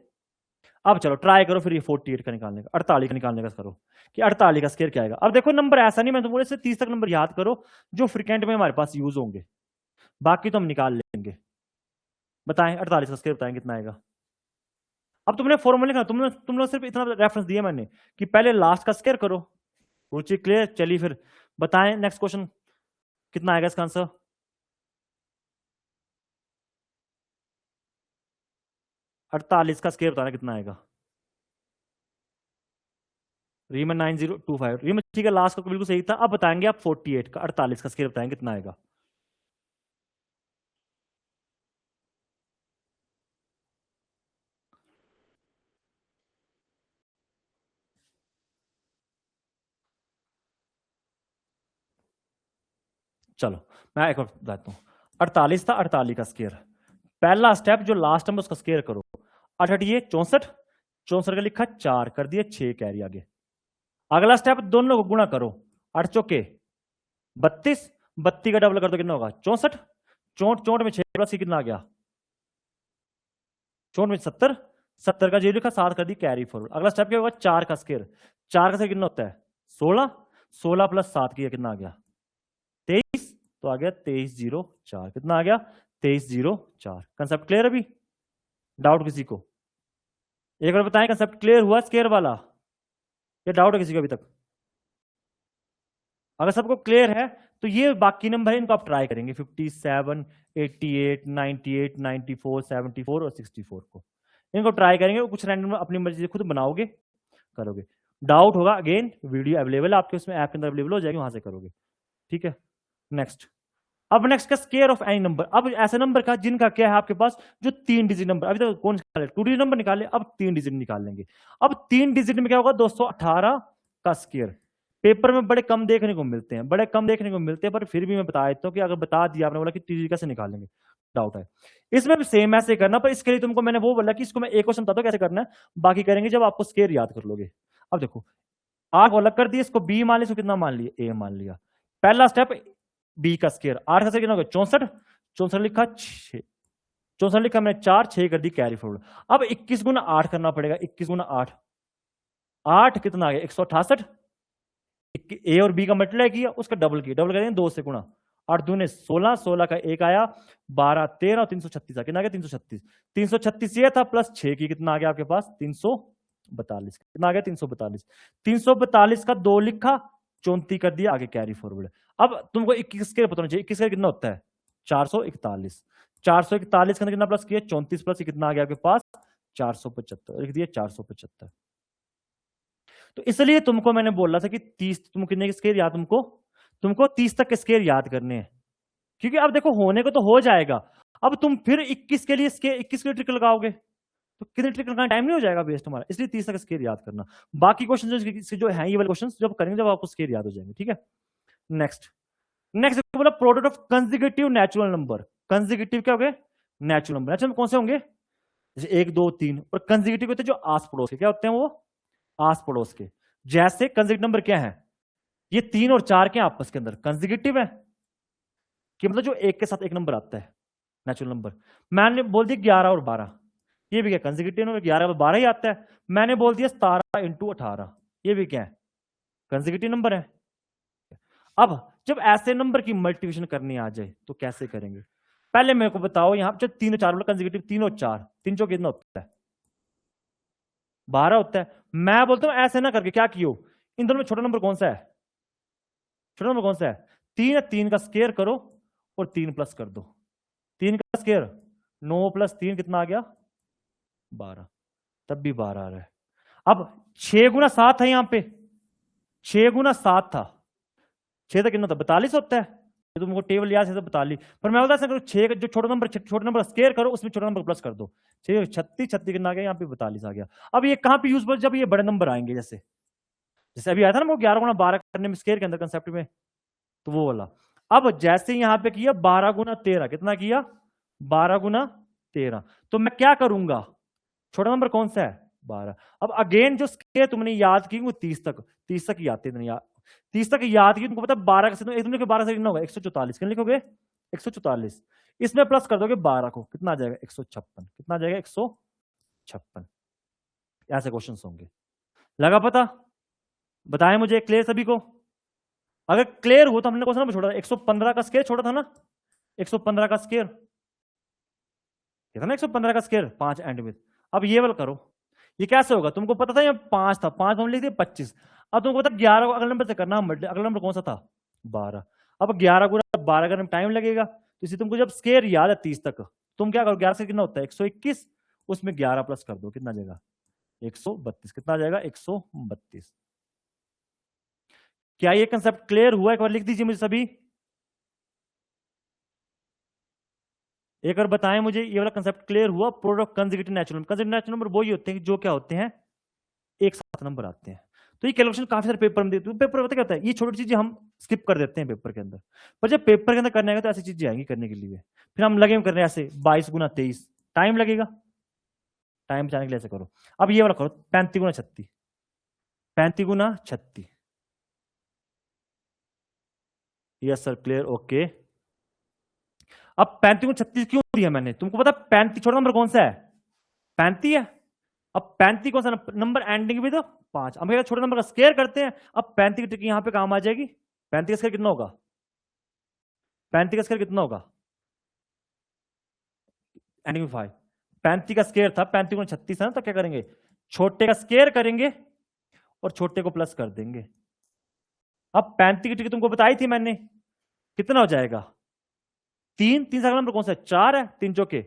अब चलो ट्राई करो फिर ये 48 का निकालने का, 48 का निकालने का करो कि 48 का स्क्वायर क्या आएगा। अब देखो नंबर ऐसा नहीं, मैं तो बोले से 30 तक नंबर याद करो जो फ्रिक्वेंट में हमारे पास यूज होंगे, बाकी तो हम निकाल लेंगे। बताएं 48 का स्क्वायर बताएं कितना आएगा। अब तुमने फॉर्मूला लिखा, तुम लोग सिर्फ इतना रेफरेंस दिया मैंने कि पहले लास्ट का स्क्वायर करो, रुचि क्लियर। चलिए फिर बताएं नेक्स्ट क्वेश्चन कितना आएगा इसका आंसर। अड़तालीस का स्क्वायर बताना कितना आएगा, रीमन 9025, रीमन ठीक है, लास्ट का बिल्कुल सही था। अब बताएंगे आप 48 का 48 का स्क्वायर बताएंगे कितना आएगा। चलो मैं एक और बताता हूं, 48 था, 48 का स्क्वायर, पहला स्टेप जो लास्ट नंबर उसका स्क्वायर करो, 88 64, 64 का लिखा 4 कर दिए 6 कैरी आगे। अगला स्टेप दोनों को गुणा करो, 8 चौके 32, 32 का डबल कर दो कितना होगा 64, 64 में 6 प्लस कितना आ गया 64 में 70, 70 का 0 लिखा 7 कर दी कैरी फॉरवर्ड। अगला स्टेप क्या होगा 4 का स्क्वायर, 4 का स्क्वायर कितना होता है 16, 16 प्लस 7 किया कितना आ गया 23, तो आ गया 2304, कितना आ गया 2304। कंसेप्ट क्लियर अभी, डाउट किसी को एक बार बताएं, कंसेप्ट क्लियर हुआ स्क्वायर वाला या डाउट है किसी को अभी तक। अगर सबको क्लियर है तो ये बाकी नंबर है, इनको आप ट्राई करेंगे 57, 88, 98, 94, 74 और 64 को, इनको ट्राई करेंगे। कुछ रैंडम अपनी मर्जी से खुद बनाओगे करोगे। डाउट होगा अगेन वीडियो अवेलेबल है आपके उसमें ऐप के अंदर अवेलेबल हो जाएगी, वहां से करोगे। ठीक है, नेक्स्ट। अब नेक्स्ट का स्क्वायर ऑफ एनी नंबर। अब ऐसे नंबर का जिनका क्या है आपके पास जो 3 डिजिट नंबर, अभी तक कौन निकाले 2 डिजिट नंबर निकाले, अब 3 डिजिट निकाल लेंगे। अब 3 डिजिट में क्या होगा 218 का स्क्वायर। पेपर में बड़े कम देखने को मिलते हैं, बड़े कम देखने को मिलते हैं, पर फिर भी मैं बता देता हूँ कि अगर बता दिया आपने बोला कि 3 कैसे निकालेंगे, डाउट है। इसमें भी सेम ऐसे करना, पर इसके लिए तुमको मैंने वो बोला कि इसको मैं एक क्वेश्चन बताता हूँ कैसे करना है, बाकी करेंगे जब आपको स्क्वायर याद कर लोगे। अब देखो 8 को अलग कर दिया, इसको बी मान लिया, इसको कितना मान लिया, ए मान लिया। पहला स्टेप बी का स्क्वायर, 8 का स्क्वायर कितना हो गया 64, 64 लिखा 6, 64 लिखा मैंने 4, 6 कर दी कैरी फॉरवर्ड। अब 21 गुना 8 करना पड़ेगा, 21 गुना 8, 8 कितना आ गया 168, ए और बी का मल्टीप्लाई किया उसका डबल किया, डबल करेंगे 2 से गुणा, 8 दूने 16, 16 का 1 आया 12, 13 और 336 कितना आ गया 336, 336 ये था प्लस 6 की कितना आ गया आपके पास 342, कितना आ गया 342, 342 का 2 लिखा 34 कर दिया, आगे कैरी फॉरवर्ड। अब तुमको 21 के पता होना चाहिए 21 का कितना होता है 441, 441 का कितना प्लस किया 34 प्लस कितना आ गया आपके पास 475, लिख दिया 475। तो इसलिए तुमको मैंने बोला था कि 30 तुम कितने के स्क्वायर याद, तुमको 30 तक के स्क्वायर याद करने हैं, क्योंकि अब देखो होने को तो हो जाएगा। अब तुम फिर 21 के लिए 21 के लिए ट्रिक लगाओगे तो कितने ट्रिक लगाने टाइम नहीं हो जाएगा वेस्ट हमारा, इसलिए 30 तक स्क्वायर याद करना। बाकी क्वेश्चन जो है ये वाले क्वेश्चन जब करेंगे जब आपको स्क्वायर याद हो जाएंगे। ठीक है, नेक्स्ट बोला product of consecutive natural number. Consecutive क्या हो गए नेचुरल नंबर, नेचुरल कौन से होंगे जैसे 1 2 3, और कंसेक्यूटिव होते हैं जो आस पड़ोस के, क्या होते हैं वो आस पड़ोस के। जैसे कंसेक्यूटिव नंबर क्या है, ये 3 और 4 के आपस के अंदर कंसेक्यूटिव है कि मतलब जो एक के साथ एक नंबर आता है नेचुरल नंबर। मैंने बोल दिया 11 और 12, ये भी क्या कंसेक्यूटिव नंबर, 11 और 12 ही आता है। मैंने बोल दिया 17 इंटू 18, ये भी क्या है कंसेक्यूटिव नंबर है। अब जब ऐसे नंबर की मल्टीप्लिकेशन करनी आ जाए तो कैसे करेंगे, पहले मेरे को बताओ यहां जब 3 और 4 बोला कंसेक्यूटिव, 3 और 4, 3 चौक कितना होता है 12 होता है। मैं बोलता हूं ऐसे ना करके क्या कियो, इन दोनों में छोटा नंबर कौन सा है, छोटा नंबर कौन सा है 3 है, 3 का स्क्वायर करो और 3 प्लस कर दो, 3 का स्क्वायर 9 प्लस 3 कितना आ गया 12, तब भी 12 आ रहा है। अब 6 गुना 7 है यहां पे, 6 गुना 7 था, 6 तक कितना था 42 होता है, तुमको टेबल याद है तो 42, पर मैं बोलता है 6 जो छोटा नंबर स्क्वायर करो उसमें छोटा नंबर प्लस कर दो, 6 36, 36 कितना आ गया यहाँ पे 42 आ गया। अब ये कहां पे यूजफुल, जब ये बड़े नंबर आएंगे, जैसे अभी आया था ना वो 11 गुना 12 करने में स्क्वायर के अंदर कंसेप्ट में, तो वो वाला। अब जैसे यहाँ पे किया 12 गुना 13, कितना किया 12 गुना 13, तो मैं क्या करूंगा छोटा नंबर कौन सा है 12। अब अगेन जो स्क्वायर तुमने याद की वो 30 तक ही आते हैं, 30 तक याद की तुमको पता 12 से तुम लिखो 12 से कितना होगा 144, कितना लिखोगे 144, इसमें प्लस कर दोगे 12 को कितना आ जाएगा 156, कितना आ जाएगा 156। ऐसे क्वेश्चंस होंगे, लगा पता, बताएं मुझे क्लियर सभी को। अगर क्लियर हो तो हमने क्वेश्चन छोड़ा 115 का स्क्वायर छोड़ा था ना, 115 का स्क्वायर कितना 115 का स्क्वायर 5 एंड विथ। अब ये वाला करो, ये कैसे होगा, तुमको पता था यहाँ 5 था, 5 हम लिख दिए 25, अब तुमको पता 11 को अगले नंबर से करना, अगला नंबर कौन सा था 12। अब 11 गुना 12 करने में टाइम लगेगा, तो इसे तुमको जब स्क्वायर याद है 30 तक, तुम क्या करो 11 से कितना होता है 121, उसमें 11 प्लस कर दो, कितना जाएगा 132, कितना जाएगा 132। क्या ये कंसेप्ट क्लियर हुआ, एक बार लिख दीजिए मुझे सभी, एक बार बताएं मुझे ये वाला कंसेप्ट क्लियर हुआ। प्रोडक्ट कंसेक्यूटिव नेचुरल नंबर वही होते हैं जो क्या होते हैं एक साथ नंबर आते हैं। तो ये कैलकुलेशन काफी सारे पेपर में देते हैं, पेपर पता क्या होता है, ये छोटी चीजें हम स्किप कर देते हैं पेपर के अंदर, पर जब पेपर के अंदर करने आएगा तो ऐसी चीजें आएंगी करने के लिए, फिर हम लगे करने ऐसे 22 गुना 23, टाइम लगेगा, टाइम बचाने के लिए ऐसे करो। अब ये वाला करो 35 गुना 36, 35 गुना 36, यस सर क्लियर ओके। अब 35 गुना 36 क्यों दिया मैंने, तुमको पता 35 छोटा नंबर कौन सा है 35 है। अब 35 कौन सा नंबर एंडिंग विद 5, अब छोटे नंबर का स्क्वायर करते हैं। अब 35 की ट्रिक यहां पे काम आ जाएगी, 35 का स्क्वायर कितना होगा, 35 का स्क्वायर कितना होगा एंडिंग 5, 35 का स्क्वायर था 35 गुना 36 है ना, तो क्या करेंगे छोटे का स्क्वायर करेंगे और छोटे को प्लस कर देंगे। अब 35 की ट्रिक तुमको बताई थी मैंने, कितना हो जाएगा 3 से अगला नंबर कौन सा है 4 है, 3 चौके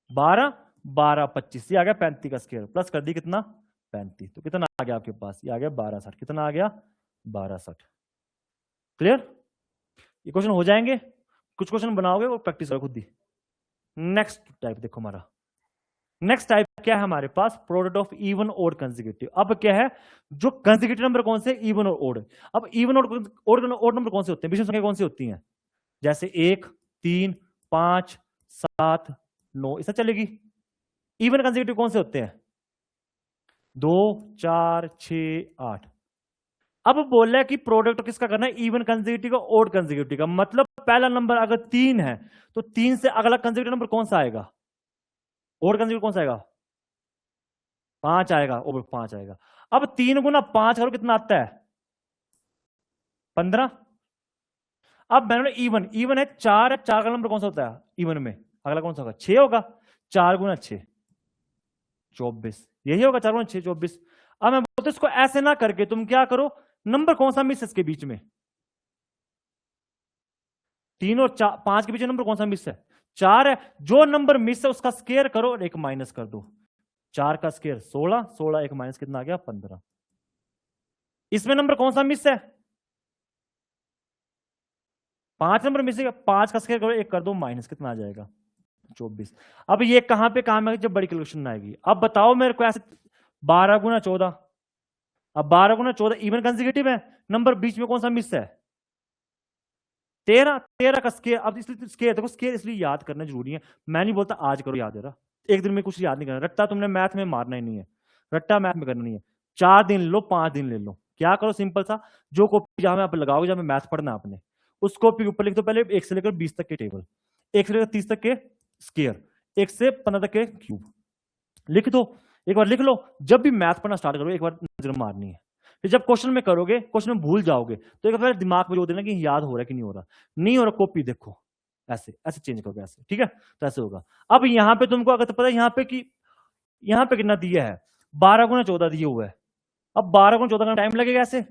12, 12 25, ये आ गया 35 का स्क्वायर, प्लस कर दी कितना 35। तो कितना आ गया आपके पास? ये आ गया 1260। कितना आ गया? 1260। क्लियर? ये क्वेश्चन हो जाएंगे, कुछ क्वेश्चन बनाओगे वो प्रैक्टिस करो खुद ही। नेक्स्ट टाइप देखो हमारा, नेक्स्ट टाइप क्या है हमारे पास? प्रोडक्ट ऑफ इवन और कंसेक्यूटिव। अब क्या है, जो कंसेक्यूटिव नंबर कौन से? इवन और ओड। अब इवन और ओड नंबर कौन से होते हैं? विषम संख्या कौन सी होती हैं? जैसे 1, 3, 5, 7, 9, इससे चलेगी। इवन कंसेक्यूटिव कौन से होते हैं? 2, 4, 6, 8। अब बोल रहा है कि प्रोडक्ट किसका करना है? इवन कंसेक्यूटिव का, ओड कंसेक्यूटिव का। मतलब पहला नंबर अगर 3 है तो 3 से अगला कंसेक्यूटिव नंबर कौन सा आएगा? ओड कंसेक्यूटिव कौन सा आएगा? 5 आएगा, और 5 आएगा। अब 3 गुना 5 करो, कितना आता है? 15। अब मैंने इवन, इवन है 4 है, 4 का नंबर कौन सा होता है इवन में? अगला कौन सा होगा? 6 होगा। 4 गुना 6 24, यही होगा। 4 गुना 6 24। अब मैं बोलता हूं इसको ऐसे ना करके तुम क्या करो, नंबर कौन सा मिस है इसके बीच में? 3 और 5 के बीच नंबर कौन सा मिस है? 4 है। जो नंबर मिस है उसका स्केयर करो और एक माइनस कर दो। 4 का स्केयर 16, 16 एक माइनस कितना आ गया? 15। इसमें नंबर कौन सा मिस है? 5 नंबर मिस है। 5 का स्केयर करो, एक कर दो माइनस, कितना आ जाएगा? 24। अब ये कहां पे काम है जब बड़ी कैलकुलेशन आएगी? अब बताओ मेरे को ऐसे 12 गुना 14। अब 12 गुना 14 इवन कंसेक्यूटिव है, नंबर बीच में कौन सा मिस है? 13। 13 का स्केयर, अब इसलिए स्केयर देखो, स्केयर इसलिए याद करना जरूरी है। मैं नहीं बोलता आज करो याद है रहा, एक दिन में कुछ याद नहीं करना। रट्टा तुमने मैथ में मारना ही नहीं है, रट्टा मैथ में करना नहीं है। 4 दिन लो, 5 दिन ले लो, क्या करो सिंपल सा, जो कॉपी जहां में आप लगाओगे, जहां में मैथ पढ़ना आपने, उस कॉपी के ऊपर लिख दो पहले 1 से लेकर 20 तक के टेबल, 1 से लेकर 30 तक के स्केयर, 1 से 15 तक के क्यूब लिख दो। एक बार लिख लो, जब भी मैथ पढ़ना स्टार्ट करो एक बार नजर मारनी है। फिर जब क्वेश्चन में करोगे, क्वेश्चन में भूल जाओगे तो एक बार दिमाग में जो देना कि याद हो रहा है कि नहीं हो रहा। नहीं हो रहा, कॉपी देखो, ऐसे ऐसे चेंज करोगे ऐसे, ठीक है? तो ऐसे होगा। अब यहां पे तुमको अगर तो पता है यहाँ पे कि यहाँ पे कितना दिया है? 12 गुना 14 दिए हुआ है। अब 12 गुना 14 का टाइम लगेगा ऐसे।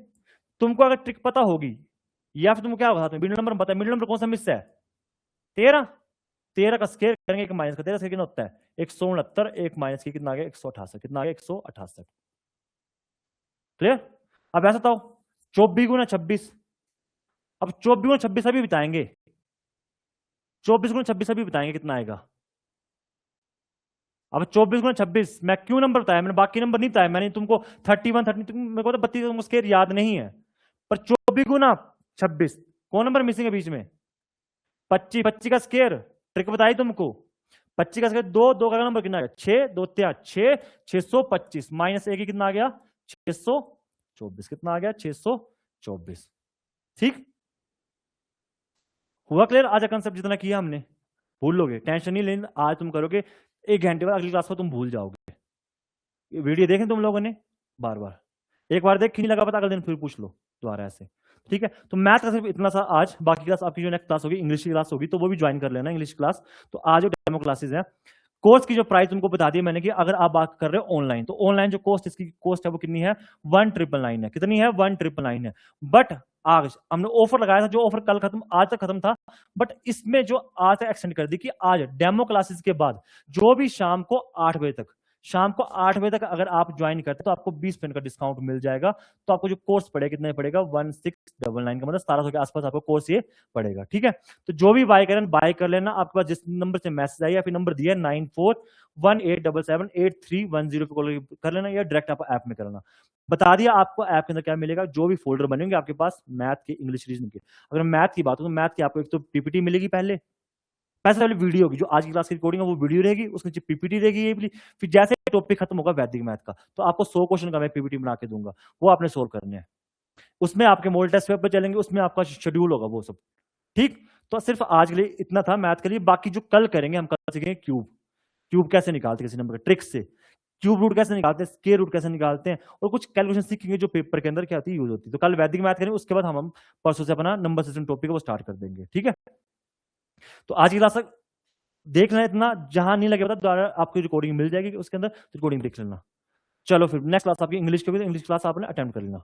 तुमको अगर ट्रिक पता होगी, या फिर तुमको क्या होगा, मिडिल नंबर पता है, मिडिल नंबर कौन सा मिस है? 13। 13 का स्केयर करेंगे, एक माइनस का, 13 स्केयर कितना होता है? 169, एक माइनस की कितना आ गया? 168। कितना आ गया? 168। क्लियर? अब ऐसा बताओ 24 गुना 26। अब 24 गुना 26 अभी बताएंगे, 24 गुना 26 अभी बताएंगे कितना आएगा। अब 24 गुना 26 मैं क्यों नंबर बताया, मैंने बाकी नंबर नहीं बताया। मैंने तुमको 31 32 मेरे को तो 32 तुमको स्केयर याद नहीं है, पर 24 गुना 26 कौन नंबर मिसिंग है बीच में? 25। 25 का स्केयर ट्रिक बताई तुमको, 25 का स्केयर 2, 2 का नंबर कितना आ गया? 6, 2 6, 625 माइनस 1 कितना आ गया? 624। कितना आ गया? 624। ठीक हुआ क्लियर? आज का कंसेप्ट जितना किया हमने, भूल लोगे, टेंशन नहीं लेना। आज तुम करोगे, 1 घंटे बाद अगली क्लास को तुम भूल जाओगे। वीडियो देखें तुम लोगों ने बार बार, एक बार देख नहीं लगा पता, अगले दिन फिर पूछ लो दोबारा ऐसे, ठीक है? तो मैथ का सिर्फ इतना सा आज, बाकी क्लास आपकी जो नेक्स्ट क्लास होगी इंग्लिश की क्लास होगी, तो वो भी ज्वाइन कर लेना इंग्लिश क्लास। तो आज जो डेमो क्लासेस हैं, कोर्स की जो प्राइस तुमको बता दी मैंने कि अगर आप बात कर रहे हो ऑनलाइन, तो ऑनलाइन जो कॉस्ट इसकी कॉस्ट है वो कितनी है? 1999 है। कितनी है? 1999 है। बट आज हमने ऑफर लगाया था, जो ऑफर कल खत्म, आज तक खत्म था, बट इसमें जो आज तक एक्सटेंड कर दी कि आज डेमो क्लासेस के बाद जो भी शाम को 8 बजे तक, शाम को 8 बजे तक अगर आप ज्वाइन करते तो आपको 20% का डिस्काउंट मिल जाएगा। तो आपको जो कोर्स पड़ेगा कितना पड़ेगा? 1699 का, मतलब 1700 के आसपास आपको कोर्स ये पड़ेगा, ठीक है? तो जो भी बाय करें बाय कर लेना। आपके पास जिस नंबर से मैसेज आया, फिर नंबर दिया 9418778310 पे कॉल कर लेना, या डायरेक्ट आप ऐप में करना। बता दिया आपको ऐप के अंदर क्या मिलेगा, जो भी फोल्डर बनेंगे आपके पास मैथ के, इंग्लिश रीजनिंग के। अगर मैथ की बात हो तो मैथ की आपको एक तो पीपीटी मिलेगी, पहले वाली वीडियो होगी, जो आज की क्लास की रिकॉर्डिंग है वो वीडियो रहेगी, उसके नीचे पीपीटी रहेगी ये भी। फिर जैसे टॉपिक खत्म होगा वैदिक मैथ का, तो आपको 100 क्वेश्चन का मैं पीपीटी बना के दूंगा, वो आपने सोल्व करने हैं। उसमें आपके मॉडल टेस्ट पेपर चलेंगे, उसमें आपका शेड्यूल होगा वो सब, ठीक? तो सिर्फ आज के लिए इतना था मैथ के लिए। बाकी जो कल करेंगे, हम कल सीखेंगे क्यूब, क्यूब कैसे निकालते किसी नंबर का, ट्रिक से क्यूब रूट कैसे निकालते हैं, स्क्वायर रूट कैसे निकालते हैं, और कुछ कैलकुलेशन सीखेंगे जो पेपर के अंदर क्या होती है, यूज होती है। तो कल वैदिक मैथ करेंगे, उसके बाद हम परसों से अपना नंबर सिस्टम टॉपिक वो स्टार्ट कर देंगे, ठीक है? तो आज की क्लास देख लेना इतना, जहां नहीं लगे पता दोबारा आपकी रिकॉर्डिंग मिल जाएगी उसके अंदर, रिकॉर्डिंग देख लेना। चलो फिर नेक्स्ट क्लास आपकी इंग्लिश की, इंग्लिश क्लास आपने अटेम्प्ट कर लेना।